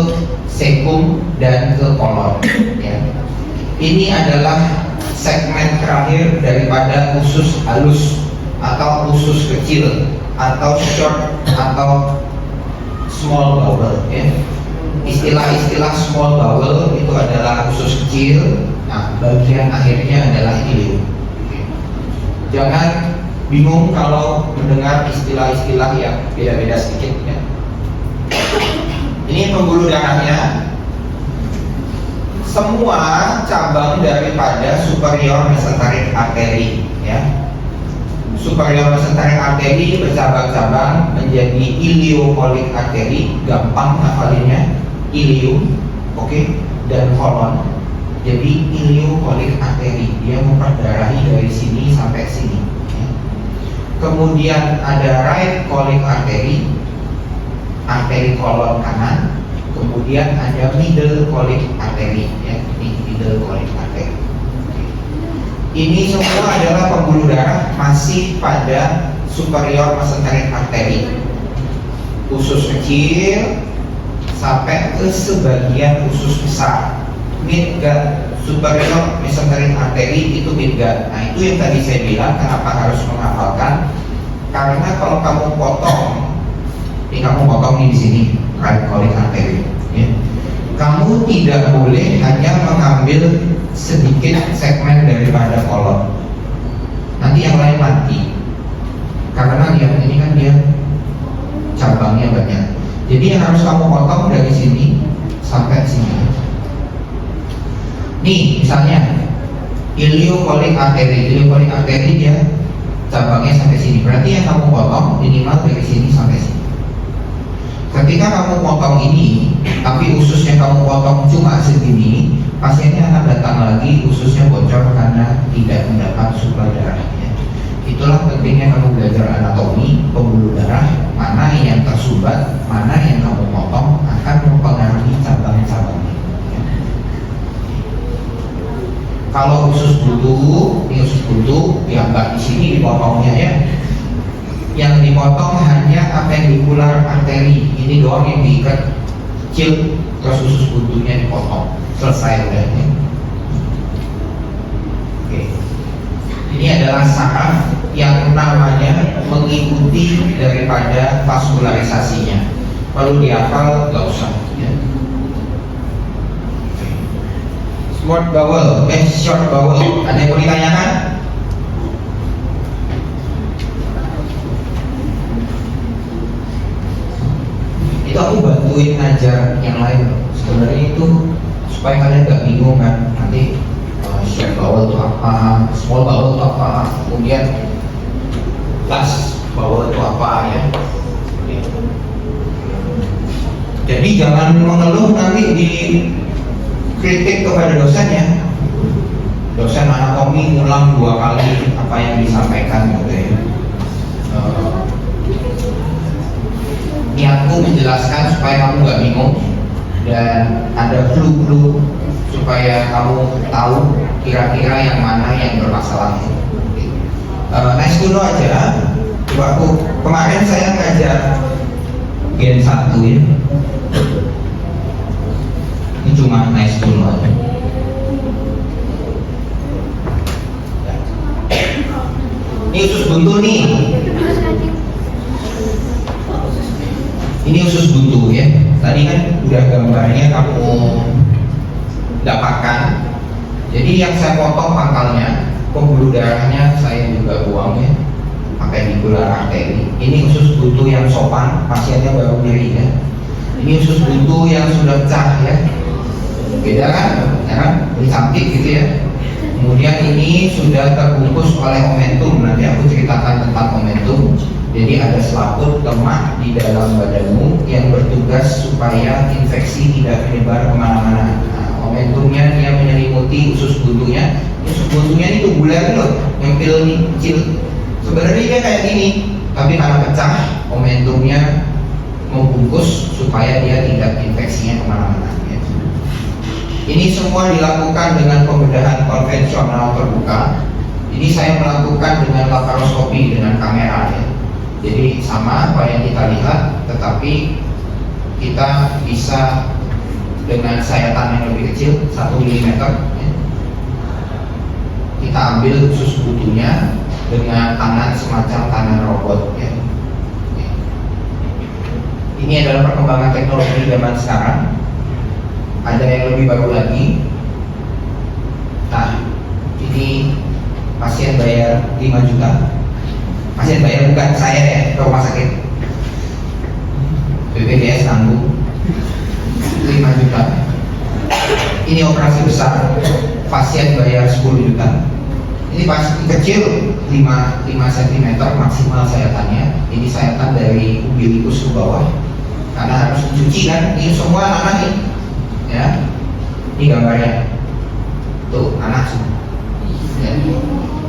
sekum dan ke kolon ya. Ini adalah segmen terakhir daripada usus halus atau usus kecil atau short atau small bowel ya. Istilah-istilah small bowel itu adalah usus kecil. Nah, bagian akhirnya adalah ileum. Jangan bingung kalau mendengar istilah-istilah yang beda-beda sedikit ya. Ini pembuluh darahnya. Semua cabang daripada superior mesenteric artery ya. Superior mesenteric artery bercabang-cabang menjadi ileocholic artery, gampang hafalinnya, ileum, oke, dan kolon. Jadi ileocholic artery dia memperdarahi dari sini sampai sini. Kemudian ada right cholic artery, arteri kolon kanan. Kemudian ada middle cholic artery, ya, ini middle cholic artery. Ini semua adalah pembuluh darah masih pada superior mesenteric artery, usus kecil sampai ke sebagian usus besar. Midgut, superior mesenteric artery itu midgut. Nah itu yang tadi saya bilang kenapa harus menghafalkan. Karena kalau kamu potong, ini kamu potong di sini right cholic artery, ya. Kamu tidak boleh hanya mengambil sedikit segmen daripada kolon. Nanti yang lain mati. Karena lihat ini kan dia cabangnya banyak. Jadi yang harus kamu potong dari sini sampai sini. Nih misalnya ileocholic artery dia cabangnya sampai sini. Berarti yang kamu potong minimal dari sini sampai sini. Ketika kamu potong ini, tapi ususnya kamu potong cuma segini, pasiennya akan datang lagi ususnya bocor karena tidak mendapat suplai darahnya. Itulah pentingnya kamu belajar anatomi pembuluh darah, mana yang tersumbat, mana yang kamu potong akan mempengaruhi cabang-cabangnya. Kalau usus buntu, ini usus buntu, ya nggak di sini dipotongnya ya. Yang dipotong hanya appendicular artery, ini doang yang diikat kecil, terus usus buntunya dipotong, selesai udah. Oke. Ini adalah saraf yang namanya mengikuti daripada vaskularisasinya. Perlu dihafal, nggak usah. Ya. Short bowel, short bowel. Ada yang mau ditanyakan? Itu aku bantuin ngajar yang lain. Sebenarnya itu supaya kalian gak bingung kan. Nanti short bowel itu apa, small bowel itu apa, kemudian large bowel itu apa ya. Jadi jangan mengeluh nanti di kritik kepada dosen ya. Dosen anatomi ngulang 2 kali apa yang disampaikan gitu ya. Niatku menjelaskan supaya kamu nggak bingung dan ada clue-clue supaya kamu tahu kira-kira yang mana yang bermasalah. Nice to know aja. Coba aku kemarin saya ngajar gen 1 ya. Ini cuma nice to know aja. Ini usus buntu nih. Ini usus buntu ya. Tadi kan udah gambarnya kamu dapatkan. Jadi yang saya potong pangkalnya, pembuluh darahnya saya juga buang ya, pakai digular arteri. Ini usus buntu yang sopan, pasiennya baru diri ya. Ini usus buntu yang sudah pecah ya. Beda kan? Ya kan? Ini cantik gitu ya. Kemudian ini sudah terbungkus oleh omentum. Nanti aku ceritakan tentang omentum. Jadi ada selaput lemak di dalam badanmu yang bertugas supaya infeksi tidak menyebar kemana-mana. Nah, omentumnya dia menyelimuti usus buntunya. Usus buntunya ini tubular loh, yang pil nih kecil. Sebenarnya dia kayak gini, tapi karena pecah, omentumnya membungkus supaya dia tidak infeksinya kemana-mana. Ini semua dilakukan dengan pembedahan konvensional terbuka. Ini saya melakukan dengan laparoskopi dengan kamera ya. Jadi sama apa yang kita lihat, tetapi kita bisa dengan sayatan yang lebih kecil 1 mm ya. Kita ambil usus buntunya dengan tangan semacam tangan robot ya. Ini adalah perkembangan teknologi zaman sekarang. Ada yang lebih baru lagi. Nah, ini pasien bayar 5 juta. Pasien bayar bukan saya ya, ke rumah sakit. BPJS tanggung 5 juta. Ini operasi besar. Pasien bayar 10 juta. Ini pasien kecil 5 cm maksimal sayatannya. Ini sayatan dari umbilikus ke bawah. Karena harus dicuci kan. Ini semua anak nih. Ya, ini gambarnya. Tuh anak semua. Ya.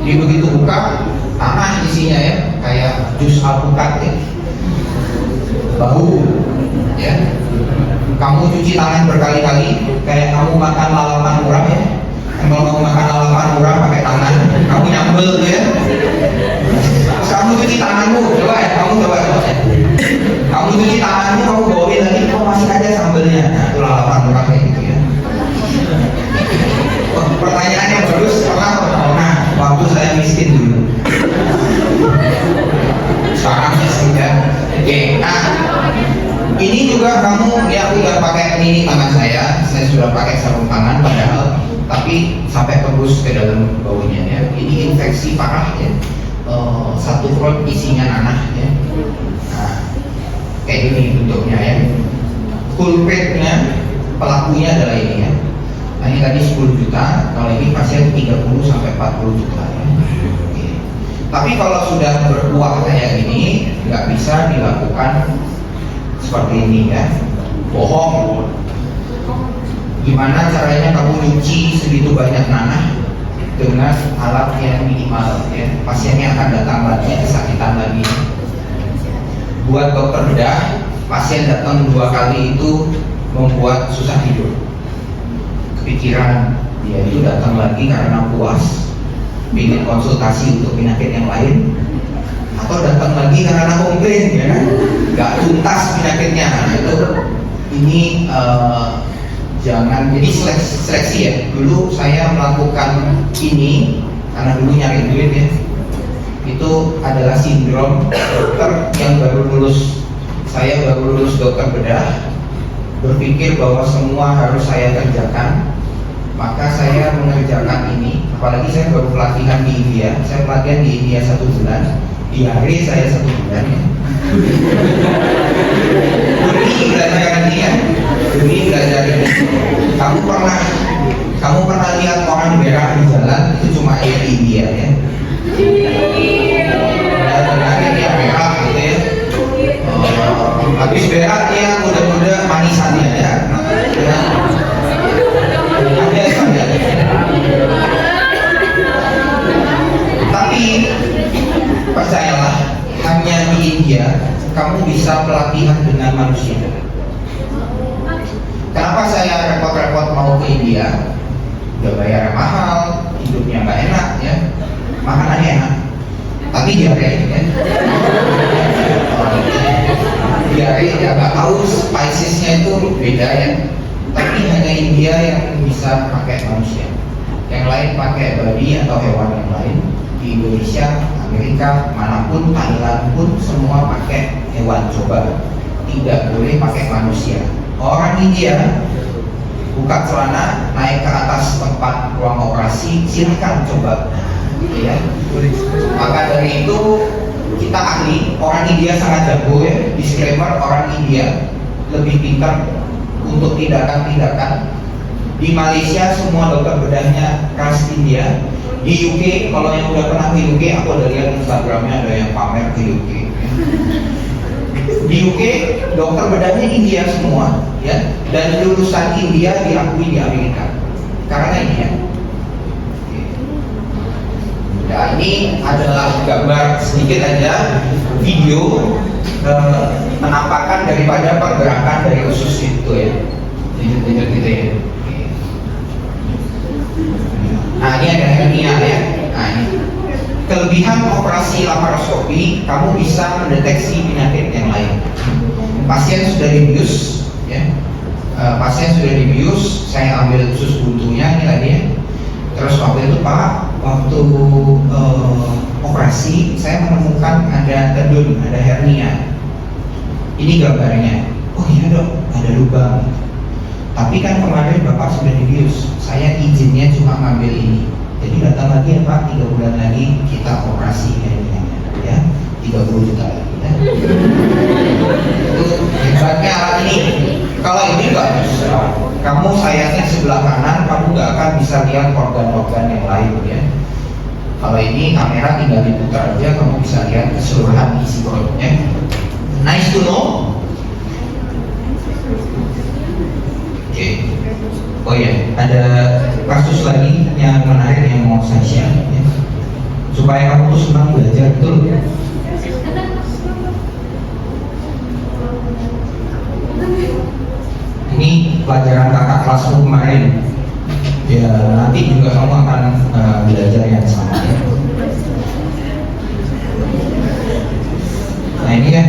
Jadi begitu buka, tanah isinya ya, kayak jus alpukat ya. Bau, ya. Kamu cuci tangan berkali-kali, kayak kamu makan lalapan murah ya. Kalau kamu makan lalapan murah pakai tangan, kamu nyambel tuh ya. Terus kamu cuci tanganmu, coba ya, kamu coba ya. Kamu cuci tanganmu, kamu bawain lagi, kok masih ada sambelnya. Nah, itu lalapan murah kayak gitu ya. Oh, pertanyaan yang bagus, pernah waktu saya miskin dulu. Sekarang ya sudah. Oke, nah ini juga kamu ya, aku udah pakai ini tangan saya sudah pakai sarung tangan padahal, tapi sampai tembus ke dalam baunya ya. Ini infeksi parah ya. Satu perut isinya nanah ya. Nah, kayak gini bentuknya ya. Kulpritnya, pelakunya adalah ini ya. Nah, ini tadi 10 juta, kalau ini pasien 30 sampai 40 juta ya. Oke. Tapi kalau sudah berkuah kayak gini, nggak bisa dilakukan seperti ini ya. Bohong. Gimana caranya kamu nyuci segitu banyak nanah dengan alat yang minimal ya. Pasiennya akan datang lagi, kesakitan lagi. Buat dokter bedah, pasien datang 2 kali itu membuat susah tidur. Pikiran dia itu datang lagi karena puas, ingin konsultasi untuk penyakit yang lain, atau datang lagi karena komplain ya kan, nggak tuntas penyakitnya. Nah, itu ini jangan, jadi seleksi ya. Dulu saya melakukan ini karena dulu nyari duit ya. Itu adalah sindrom dokter yang baru lulus. Saya baru lulus dokter bedah, berpikir bahwa semua harus saya kerjakan, maka saya mengerjakan ini. Apalagi saya baru pelatihan di India, saya pelatihan di India 1 bulan, diare saya 1 bulan ya. Demi belajar ini ya, demi belajar ini. Kamu pernah lihat orang berak di jalan? Itu cuma di India ya. Penyakit dia berak gitu ya. Habis berak dia muda-muda manisannya ya. Tapi percayalah, hanya di India kamu bisa pelatihan dengan manusia. Kenapa saya repot-repot mau ke India? Udah bayar mahal, hidupnya nggak enak ya, makanannya enak, tapi diare ya. Diare ya, nggak tahu spicesnya itu beda ya. Tapi hanya India yang bisa pakai manusia, yang lain pakai babi atau hewan yang lain. Di Indonesia Amerika, manapun, Thailand pun semua pakai hewan coba, tidak boleh pakai manusia. Orang India buka celana, naik ke atas tempat ruang operasi, silahkan coba, ya. Maka dari itu kita ahli, orang India sangat jago ya. Disclaimer, orang India lebih pintar untuk tindakan-tindakan. Di Malaysia semua dokter bedahnya ras India. Di UK, kalau yang udah pernah ke UK, aku udah lihat Instagramnya ada yang pamer ke UK. Di UK dokter bedahnya India semua, ya. Dan lulusan India diakui di Amerika. Karena ini ya. Nah, ini adalah gambar sedikit aja video penampakan daripada pergerakan dari usus itu ya. Lanjut gitu ya. Nah, ini ada hernia ya. Nah, ini kelebihan operasi laparoskopi, kamu bisa mendeteksi penyakit yang lain. Pasien sudah dibius, ya. Pasien sudah dibius, saya ambil usus buntunya ini tadi ya. Terus waktu itu Pak, waktu operasi saya menemukan ada tendon, ada hernia. Ini gambarnya. Oh iya dok, ada lubang. Tapi kan kemarin Bapak sudah dibius, saya izinnya cuma ngambil ini. Jadi datang lagi ya Pak, 3 bulan lagi kita operasi hernia, ya, 30 juta lagi ya. Itu hebatnya alat ini. Kalau ini nggak bisa, kamu sayangnya sebelah kanan, kamu nggak akan bisa lihat organ-organ yang lain ya. Kalau ini kamera tinggal diputar aja, kamu bisa lihat keseluruhan isi perutnya. Nice to know. Oke. Oh ya, ada kasus lagi yang menarik yang mau saya share ya. Supaya kamu tuh senang belajar betul. Ini pelajaran kakak kelasmu kemarin. Ya, nanti juga kamu akan belajar yang sama ya. Nah, ini kan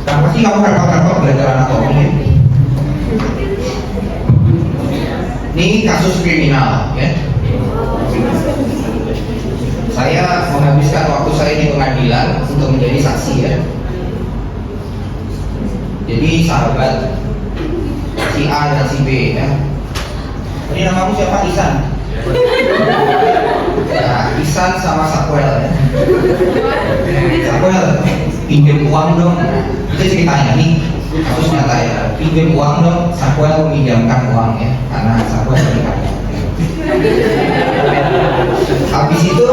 kenapa sih kamu repot-repot belajar anatomi ya? Ini kasus kriminal ya. Saya menghabiskan waktu saya di pengadilan untuk menjadi saksi ya. Jadi sahabat si A dan si B ya. Ini namamu siapa? Isan. Ya, Isan sama Sakwel ya. Sakwel, pinjam uang dong. Itu ceritanya nih, kasus nyata ya. Pinjam uang dong, Sakwel meminjamkan uang ya, karena Sakwel lagi kaya. Habis itu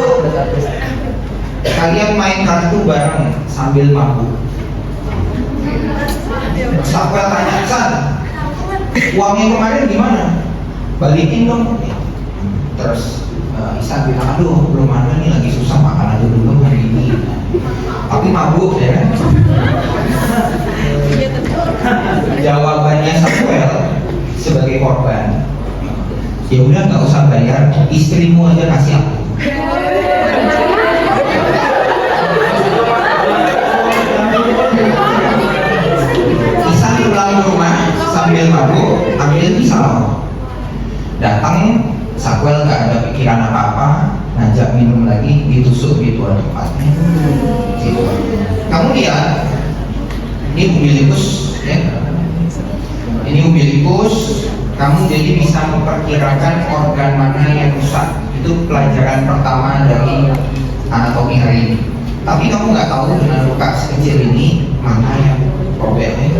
kalian main kartu bareng sambil mabuk. Sakwel tanya, San, uangnya kemarin gimana? Balikin dong. Terus Isan bilang, aduh belum ada nih, lagi susah makan aja dulu hari ini. Tapi mabuk ya kan? Jawabannya Samuel sebagai korban, ya udah nggak usah bayar, istrimu aja kasih aku. Isan pulang ke rumah sambil mabuk, ambil pisau, datang. Sakwel nggak ada pikiran apa-apa, ngajak minum lagi, ditusuk di tuan tempatnya. Gitu. Kamu lihat, ini umbilikus, ya. Ini umbilikus, kamu jadi bisa memperkirakan organ mana yang rusak. Itu pelajaran pertama dari anatomi hari ini. Tapi kamu nggak tahu dengan luka sekecil ini mana yang problemnya.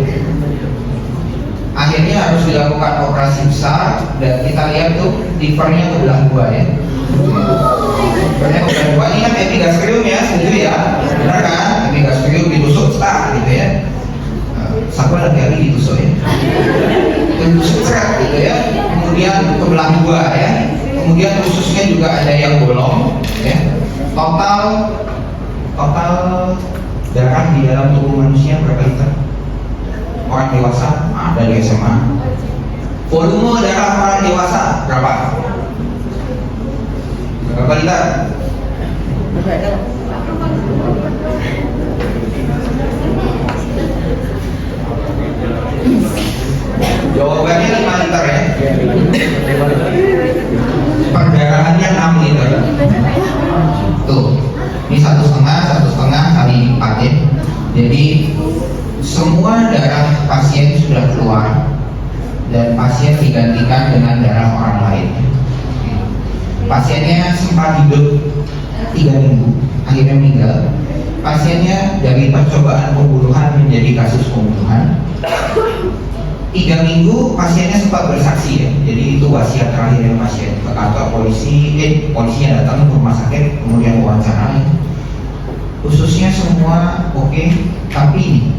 Akhirnya harus dilakukan operasi besar dan kita lihat tuh livernya kebelah dua ya. Livernya kebelah dua, ini kan epigastrium ya, setuju ya? Benar kan? Epigastrium ditusuk cetak gitu ya. Sakwel lagi ditusuk ya. Ditusuk cerat gitu ya. Kemudian kebelah dua ya. Kemudian ususnya juga ada yang bolong ya. Total darah di dalam tubuh manusia berapa liter? Orang dewasa ada di SMA. Volume darah orang dewasa berapa? Berapa liter? Jawabannya 5 liter ya. perdarahannya 6 liter. Tuh, ini 1,5 kali 4 ya. Jadi semua darah pasien sudah keluar dan pasien digantikan dengan darah orang lain. Pasiennya sempat hidup 3 minggu, akhirnya meninggal. Pasiennya dari percobaan pembunuhan menjadi kasus pembunuhan. 3 minggu pasiennya sempat bersaksi ya. Jadi itu wasiat terakhir pasien ke kantor polisi. Polisinya datang ke rumah sakit, kemudian wawancara. Khususnya semua oke, tapi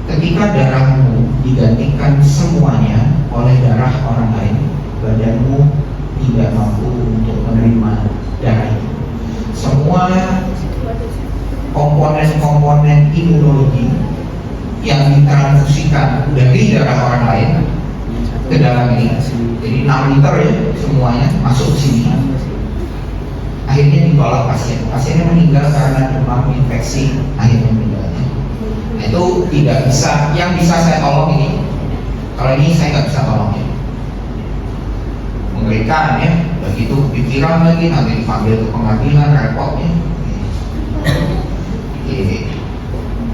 ketika darahmu digantikan semuanya oleh darah orang lain, badanmu tidak mampu untuk menerima darah itu. Semua komponen-komponen imunologi yang ditransfusikan dari darah orang lain ke dalam ini, jadi 6 liter ya semuanya masuk ke sini. Akhirnya ditolak pasiennya meninggal karena demam infeksi, akhirnya meninggal. Nah, itu tidak bisa, yang bisa saya tolong ini, kalau ini saya nggak bisa tolong ya. Mengerikan ya, begitu kepikiran lagi, nanti dipanggil ke pengadilan, repotnya.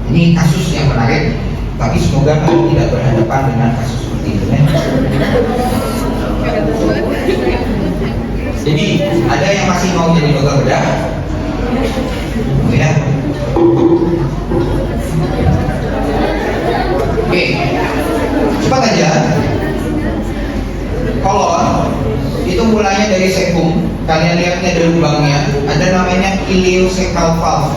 Ini kasus yang menarik, tapi semoga kalian tidak berhadapan dengan kasus seperti ini ya. Jadi ada yang masih mau jadi dokter bedah? Oh ya. Oke, cepat aja. Kolon itu mulainya dari sekum. Kalian lihatnya dari lubangnya, ada namanya ileocecal valve.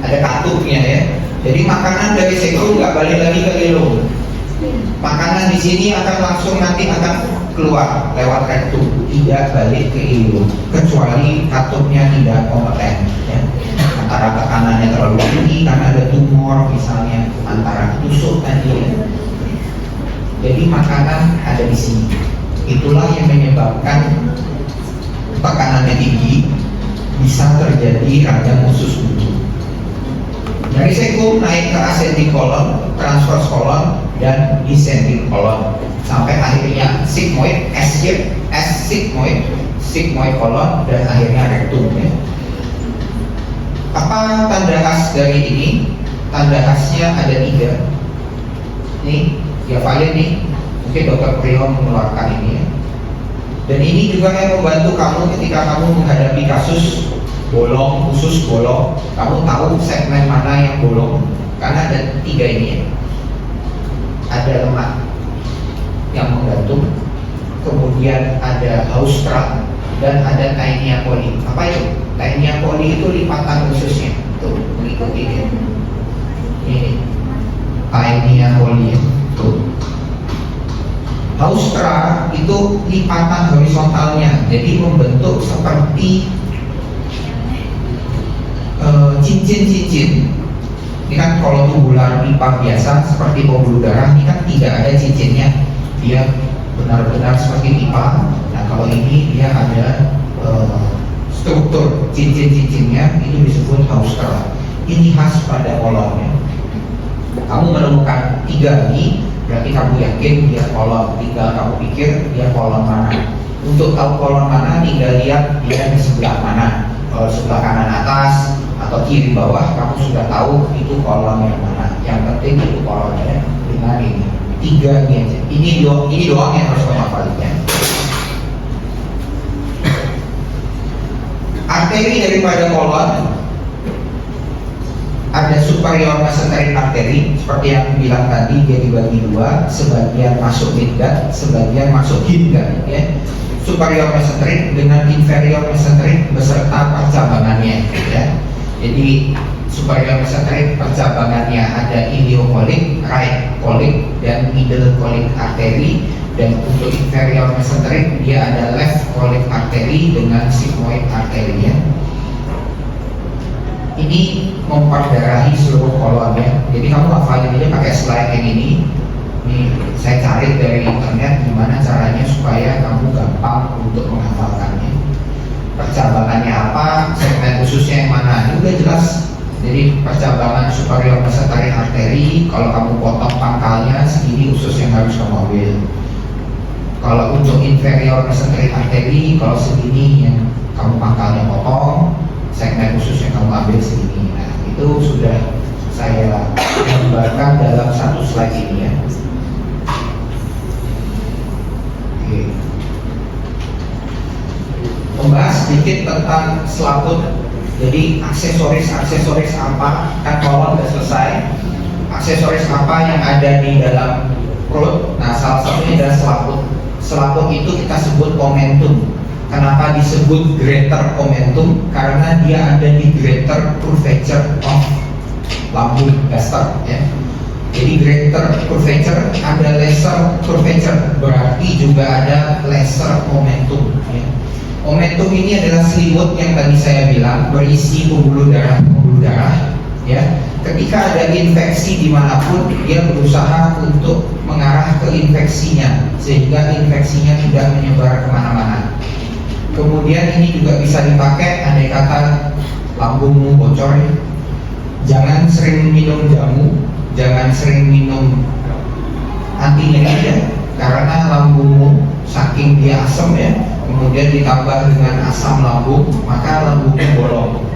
Ada katupnya ya. Jadi makanan dari sekum nggak balik lagi ke ileum. Makanan di sini akan langsung nanti akan keluar lewat rektum, tidak balik ke ileum, kecuali katupnya tidak kompeten. Ya. Antara tekanannya terlalu tinggi karena ada tumor misalnya, antara tusuk tadi. Ya. Jadi makanan ada di sini. Itulah yang menyebabkan tekanannya tinggi, bisa terjadi radang usus buntu. Dari sekum naik ke ascending colon, transverse colon, dan descending colon, sampai akhirnya sigmoid, sigmoid colon, dan akhirnya rektum. Ya. Apa tanda khas dari ini? Tanda khasnya ada 3. Nih, ya Valen nih, mungkin Dr. Prion mengeluarkan ini ya. Dan ini juga yang membantu kamu ketika kamu menghadapi kasus bolong, usus bolong. Kamu tahu segmen mana yang bolong, karena ada 3 ini ya. Ada lemak yang menggantung, kemudian ada haustra, dan ada taenia coli. Apa itu? Taenia coli itu lipatan ususnya. Tuh, mengikuti ya. Ini taenia coli. Tuh. Haustra itu lipatan horizontalnya, jadi membentuk seperti cincin-cincin. Ini kan kalau tubular pipa biasa seperti pembuluh darah, ini kan tidak ada cincinnya, dia benar-benar seperti pipa. Nah kalau ini dia ada struktur cincin-cincinnya, itu disebut haustra. Ini khas pada kolonnya. Kamu menemukan 3 ini, berarti kamu yakin dia kolon. Tinggal kamu pikir dia kolon mana. Untuk tahu kolon mana, tinggal lihat dia di sebelah mana. Kalau sebelah kanan atas atau kiri bawah, kamu sudah tahu itu kolon yang mana. Yang penting itu kolonnya dengan ini 3 ini aja. Ini doang yang harus kamu hafalin ya. Arteri daripada kolon ada superior mesenteric artery, seperti yang aku bilang tadi, dia dibagi 2, sebagian masuk midgut, sebagian masuk hindgut ya. Superior mesenteric dengan inferior mesenteric beserta percabangannya ya. Jadi superior mesenteric percabangannya ada ileocolic, right colic, dan middle colic artery. Dan untuk inferior mesenteric dia ada left colic artery dengan sigmoid artery ya. Ini memperdarahi seluruh kolon ya. Jadi kamu hafalin aja pakai slide yang ini. Ini saya cari dari internet gimana caranya supaya kamu gampang untuk menghafalkannya. Percabangannya apa, segmen khususnya yang mana, ini udah jelas. Jadi percabangan superior mesenteric artery, kalau kamu potong pangkalnya segini usus yang harus kamu ambil. Kalau untuk inferior mesenteric artery, kalau segini yang kamu pangkalnya potong, segmen khusus yang kamu ambil segini. Nah, itu sudah saya gambarkan dalam satu slide ini ya. Oke. Membahas sedikit tentang selaput. Jadi aksesoris apa, kan kolon udah selesai. Aksesoris apa yang ada di dalam perut? Nah, salah satunya adalah selaput. Selaput itu kita sebut omentum. Kenapa disebut greater omentum? Karena dia ada di greater curvature of lambung gaster ya. Jadi greater curvature ada lesser curvature, berarti juga ada lesser omentum ya. Omentum ini adalah selimut yang tadi saya bilang berisi pembuluh darah ya. Ketika ada infeksi dimanapun, dia berusaha untuk mengarah ke infeksinya sehingga infeksinya tidak menyebar kemana-mana. Kemudian ini juga bisa dipakai andai kata lambungmu bocor. Jangan sering minum jamu, jangan sering minum anti nyeri ya, karena lambungmu saking dia asam ya, kemudian ditambah dengan asam lambung, maka lambungnya bolong.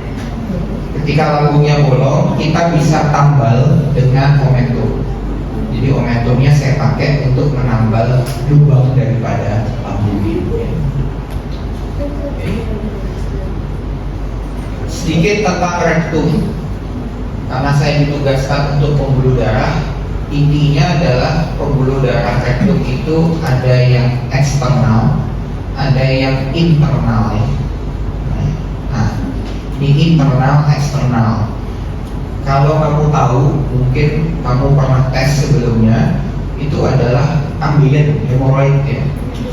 Ketika lambungnya bolong, kita bisa tambal dengan omentum. Jadi omentumnya saya pakai untuk menambal lubang daripada lambung ini. Sedikit tentang rektum. Karena saya ditugaskan untuk pembuluh darah, intinya adalah pembuluh darah rektum itu ada yang eksternal, ada yang internal ya. Nah, di internal, eksternal. Kalau kamu tahu, mungkin kamu pernah tes sebelumnya, itu adalah ambient hemorrhoid ya.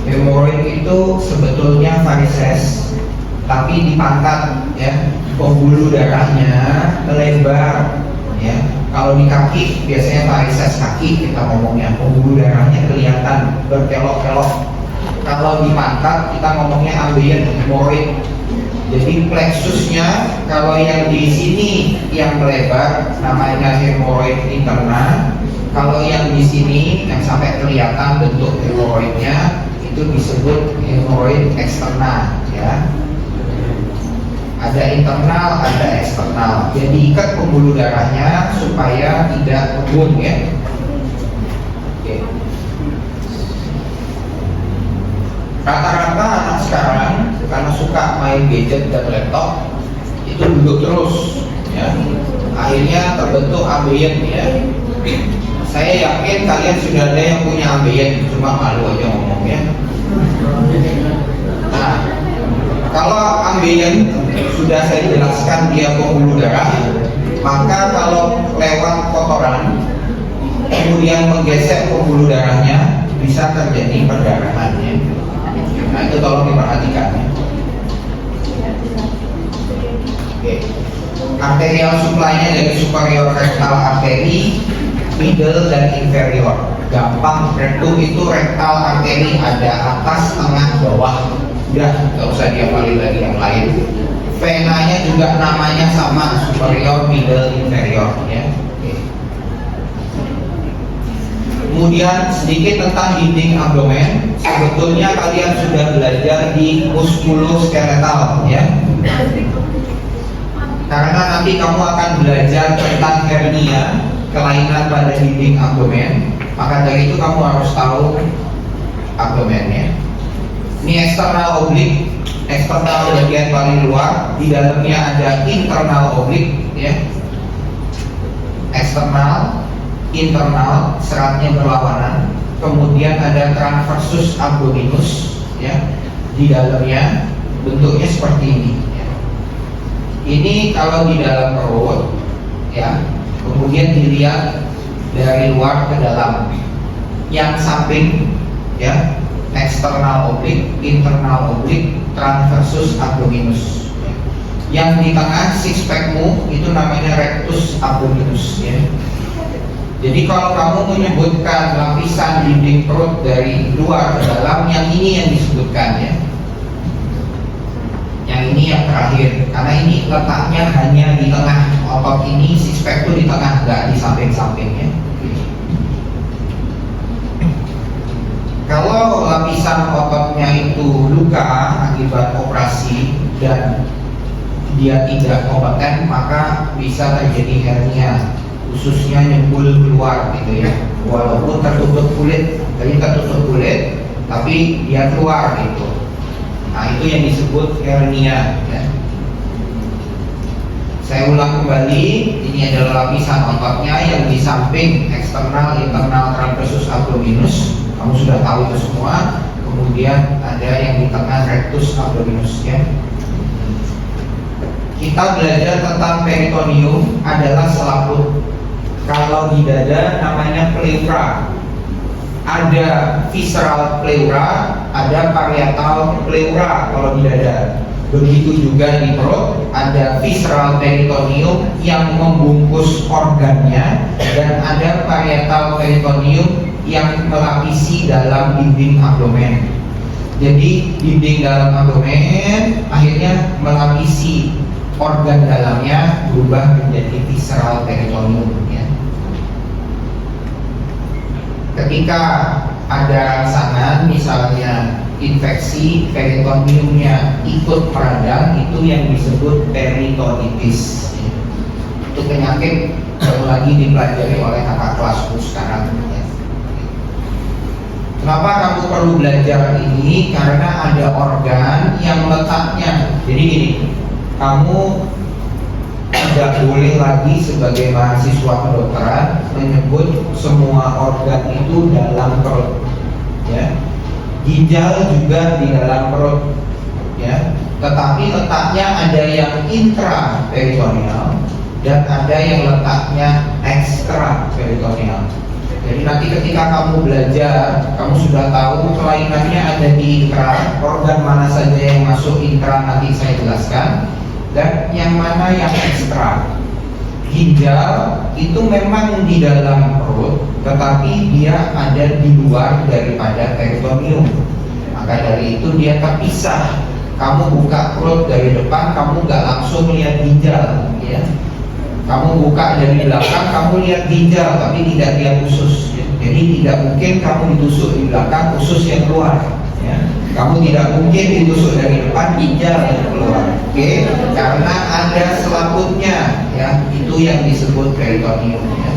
Hemorrhoid itu sebetulnya varises, tapi di pantat ya, pembuluh darahnya melebar ya. Kalau di kaki biasanya varises kaki kita ngomongnya, pembuluh darahnya kelihatan berkelok-kelok. Kalau di pantat kita ngomongnya ambient hemorrhoid. Jadi plexusnya kalau yang di sini yang melebar namanya hemorrhoid interna. Kalau yang di sini yang sampai kelihatan bentuk hemorrhoidnya itu disebut hemorrhoid eksterna ya. Ada internal, ada eksternal. Jadi ikat pembuluh darahnya supaya tidak kembung ya. Oke. Rata-rata anak sekarang karena suka main gadget dan laptop itu duduk terus ya. Akhirnya terbentuk ambient ya. Saya yakin kalian sudah ada yang punya ambient, cuma malu aja ngomongnya. Nah, kalau ambient sudah saya jelaskan dia pembuluh darah, maka kalau lewat kotoran kemudian menggesek pembuluh darahnya bisa terjadi perdarahannya. Nah, itu tolong diperhatikan ya. Oke. Arterial supply-nya dari superior rectal artery, middle dan inferior. Gampang, rektum itu rectal artery ada atas, tengah, bawah. Udah, nggak usah dihafalin lagi yang lain. Venanya juga namanya sama, superior, middle, inferior ya. Oke. Kemudian sedikit tentang dinding abdomen. Sebetulnya kalian sudah belajar di muskuloskeletal ya. Karena nanti kamu akan belajar tentang hernia, kelainan pada dinding abdomen. Maka dari itu kamu harus tahu abdomennya. Ini eksternal oblik, eksternal bagian paling luar, di dalamnya ada internal oblik ya. Eksternal, internal, seratnya berlawanan. Kemudian ada transversus abdominus ya. Di dalamnya bentuknya seperti ini ya. Ini kalau di dalam perut ya. Kemudian dilihat dari luar ke dalam. Yang samping ya, eksternal oblik, internal oblik, transversus abdominus. Yang di tengah six packmu itu namanya rectus abdominus ya. Jadi kalau kamu menyebutkan lapisan dinding perut dari luar ke dalam, yang ini yang disebutkan ya. Yang ini yang terakhir, karena ini letaknya hanya di tengah otot ini, six pack itu di tengah, nggak di samping-sampingnya. Kalau lapisan ototnya itu luka akibat operasi dan dia tidak kompeten, maka bisa terjadi hernia, khususnya nyembul keluar gitu ya. Walaupun tertutup kulit, tapi dia keluar gitu. Nah, itu yang disebut hernia ya. Saya ulang kembali, ini adalah lapisan ototnya yang di samping eksternal, internal transversus abdominus. Kamu sudah tahu itu semua. Kemudian ada yang di tengah rectus abdominus ya. Kita belajar tentang peritoneum adalah selaput. Kalau di dada namanya pleura. Ada visceral pleura, ada parietal pleura kalau di dada. Begitu juga di perut, ada visceral peritoneum yang membungkus organnya, dan ada parietal peritoneum yang melapisi dalam dinding abdomen. Jadi dinding dalam abdomen akhirnya melapisi organ dalamnya, berubah menjadi visceral peritoneum ya. Ketika ada rangsangan, misalnya infeksi peritoneumnya ikut meradang, itu yang disebut peritonitis. Itu penyakit baru lagi dipelajari oleh kakak kelasku sekarang ya. Kenapa kamu perlu belajar ini? Karena ada organ yang letaknya, jadi gini, kamu tidak boleh lagi sebagai mahasiswa kedokteran menyebut semua organ itu dalam perut ya. Ginjal juga di dalam perut ya, tetapi letaknya ada yang intraperitoneal dan ada yang letaknya ekstraperitoneal. Jadi nanti ketika kamu belajar, kamu sudah tahu kelainannya ada di intra, organ mana saja yang masuk intra nanti saya jelaskan, dan yang mana yang ekstra. Ginjal itu memang di dalam perut, tetapi dia ada di luar daripada peritoneum. Maka dari itu dia terpisah. Kamu buka perut dari depan, kamu nggak langsung lihat ginjal, ya. Kamu buka dari belakang, kamu lihat ginjal, tapi tidak lihat usus. Ya. Jadi tidak mungkin kamu ditusuk di belakang, usus yang keluar. Ya. Kamu tidak mungkin ditusuk dari depan, ginjal yang keluar. Oke, karena ada selaputnya, ya. Itu yang disebut peritoneum. Ya.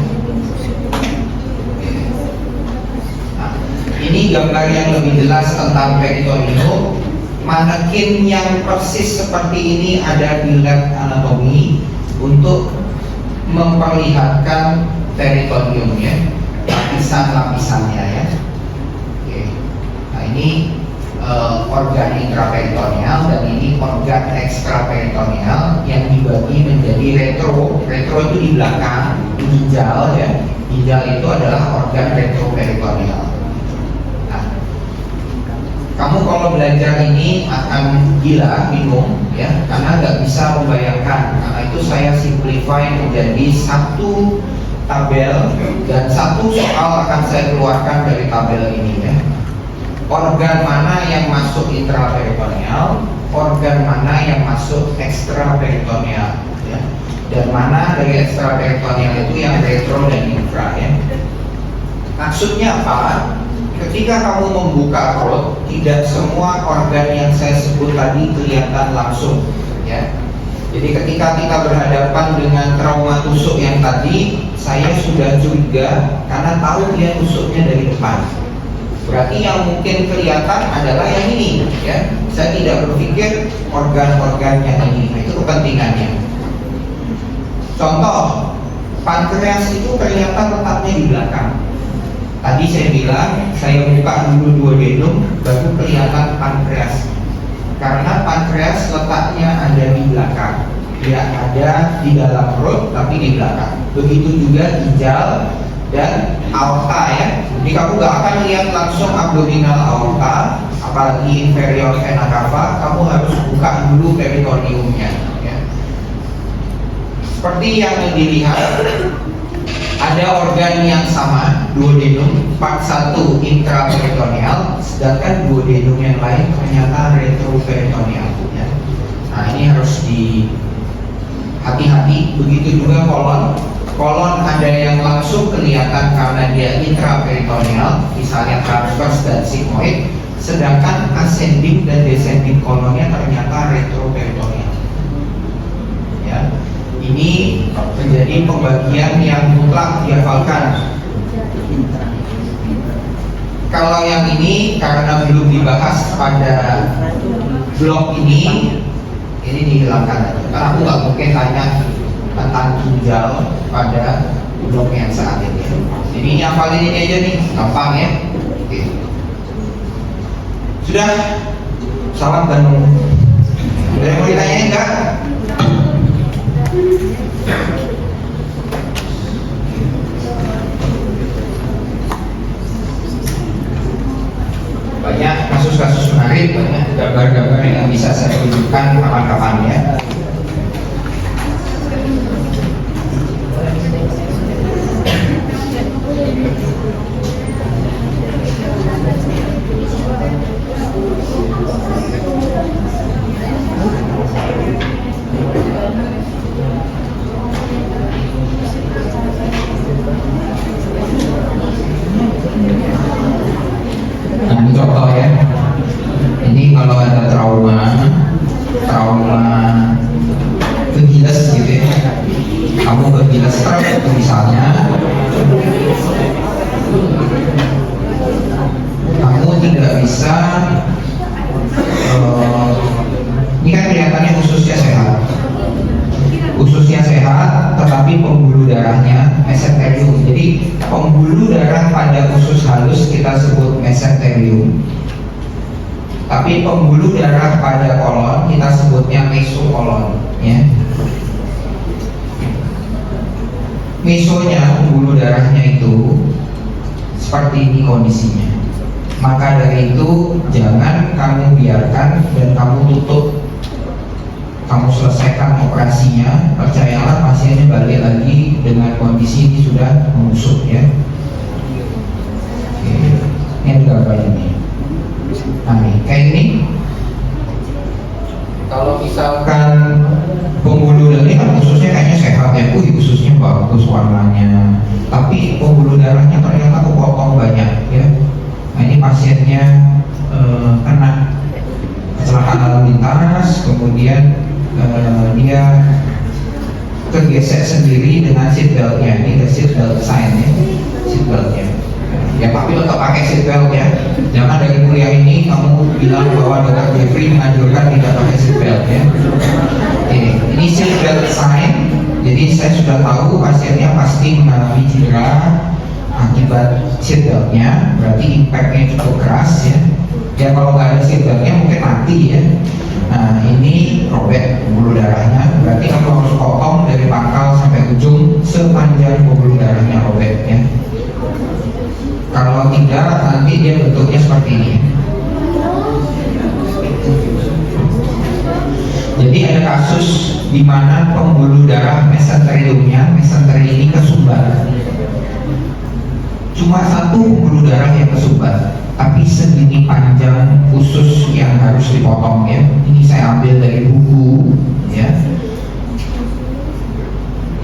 Nah, ini gambar yang lebih jelas tentang peritoneum. Manekin yang persis seperti ini ada di lab anatomi untuk memperlihatkan peritoneumnya, lapisan-lapisannya ya. Oke. Nah ini organ intraperitoneal dan ini organ ekstraperitoneal yang dibagi menjadi retro. Retro itu di belakang, ginjal ya. Ginjal itu adalah organ retroperitoneal. Nah, kamu kalau belajar ini akan gila, bingung ya, karena nggak bisa membayangkan. Karena itu saya simplify menjadi satu tabel dan satu soal akan saya keluarkan dari tabel ini ya. Organ mana yang masuk intraperitoneal, organ mana yang masuk ekstraperitoneal ya. Dan mana dari ekstraperitoneal itu yang retro dan infra ya. Maksudnya apa? Ketika kamu membuka perut, tidak semua organ yang saya sebut tadi kelihatan langsung ya. Jadi ketika kita berhadapan dengan trauma tusuk yang tadi, saya sudah curiga karena tahu dia tusuknya dari depan. Berarti yang mungkin kelihatan adalah yang ini ya. Saya tidak berpikir organ-organ yang ini. Nah, itu kepentingannya. Contoh, pankreas itu ternyata letaknya di belakang. Tadi saya bilang, saya buka dulu duodenum, baru kelihatan pankreas. Karena pankreas letaknya ada di belakang. Dia ada di dalam perut, tapi di belakang. Begitu juga ginjal dan aorta ya. Jadi kamu gak akan lihat langsung abdominal aorta, apalagi inferior vena cava. Kamu harus buka dulu peritoneumnya ya. Seperti yang dilihat, ada organ yang sama, duodenum, part 1 intraperitoneal, sedangkan duodenum yang lain ternyata retroperitoneal ya. Nah ini harus di hati-hati. Begitu juga kolon. Kolon ada yang langsung kelihatan karena dia intraperitoneal, misalnya transvers dan sigmoid, sedangkan ascending dan descending kolonnya ternyata retroperitoneal. Ya, ini menjadi pembagian yang mutlak dihafalkan. Kalau yang ini karena belum dibahas pada blok ini dihilangkan. Karena aku nggak mungkin tanya tentang ginjal pada blok yang saat ini. Jadi ini hafalin ini aja nih, gampang ya. Oke. Sudah, salam Bandung. Ada yang mau ditanyain enggak? Banyak kasus-kasus menarik, banyak gambar-gambar yang bisa saya tunjukkan kapan-kapan ya. Nah, ini contoh ya. Ini kalau ada trauma kegiles gitu ya. Kamu kegiles stroke itu misalnya, kamu tidak bisa ini kan kelihatannya ususnya sehat, tetapi pembuluh darahnya mesenterium. Jadi pembuluh darah pada usus halus kita sebut mesenterium, tapi pembuluh darah pada kolon kita sebutnya mesokolon ya. Mesonya, pembuluh darahnya itu seperti ini kondisinya. Maka dari itu jangan kamu biarkan dan kamu tutup, kamu selesaikan operasinya. Percayalah pasiennya balik lagi dengan kondisi ini sudah membusuk ya. Oke. Ini ada gambarnya nih. Nah nih, kayak ini. Kalau misalkan pembuluh darah ini kan ususnya kayaknya sehat ya, ususnya bagus warnanya, tapi pembuluh darahnya ternyata kepotong banyak ya. Nah ini pasiennya kena kecelakaan lalu lintas, kemudian dia tergesek sendiri dengan seatbeltnya. Ini ada seatbelt sign ya, seatbeltnya. Ya tapi tetap pakai seatbelt ya. Jangan dari kuliah ini kamu bilang bahwa Dr. Jeffrey menganjurkan tidak pakai seatbelt ya. Oke, ini seatbelt sign. Jadi saya sudah tahu pasiennya pasti mengalami cedera akibat seatbeltnya, berarti impactnya cukup keras ya. Ya kalau nggak ada seatbeltnya mungkin mati ya. Nah ini robek pembuluh darahnya, berarti kamu harus potong dari pangkal sampai ujung sepanjang pembuluh darahnya robek ya. Kalau tidak nanti dia bentuknya seperti ini. Jadi ada kasus di mana pembuluh darah mesenteriumnya, mesenteri ini kesumbat. Cuma satu pembuluh darah yang kesumbat, tapi segini panjang usus yang harus dipotong ya. Ini saya ambil dari buku ya.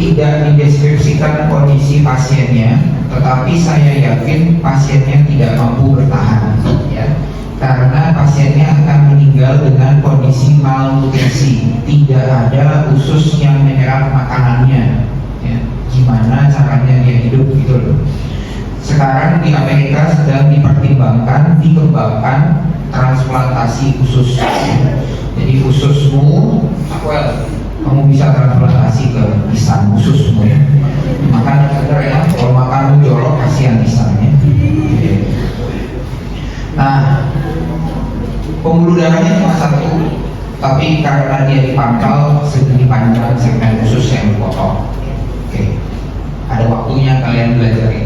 Tidak dideskripsikan kondisi pasiennya, tetapi saya yakin pasiennya tidak mampu bertahan ya. Karena pasiennya akan meninggal dengan kondisi malnutrisi, tidak ada usus yang menyerap makanannya ya. Gimana caranya dia hidup gitu loh. Sekarang di Amerika sedang dikembangkan transplantasi usus. Jadi ususmu, well, kamu bisa transplantasi ke lisan ususmu ya. Makan segar ya, kalau makan jorok kasihan lisannya. Nah, pembuluh darahnya cuma satu, tapi karena dia dipangkal segini panjang segmen usus yang dipotong. Oke, ada waktunya kalian belajar ini.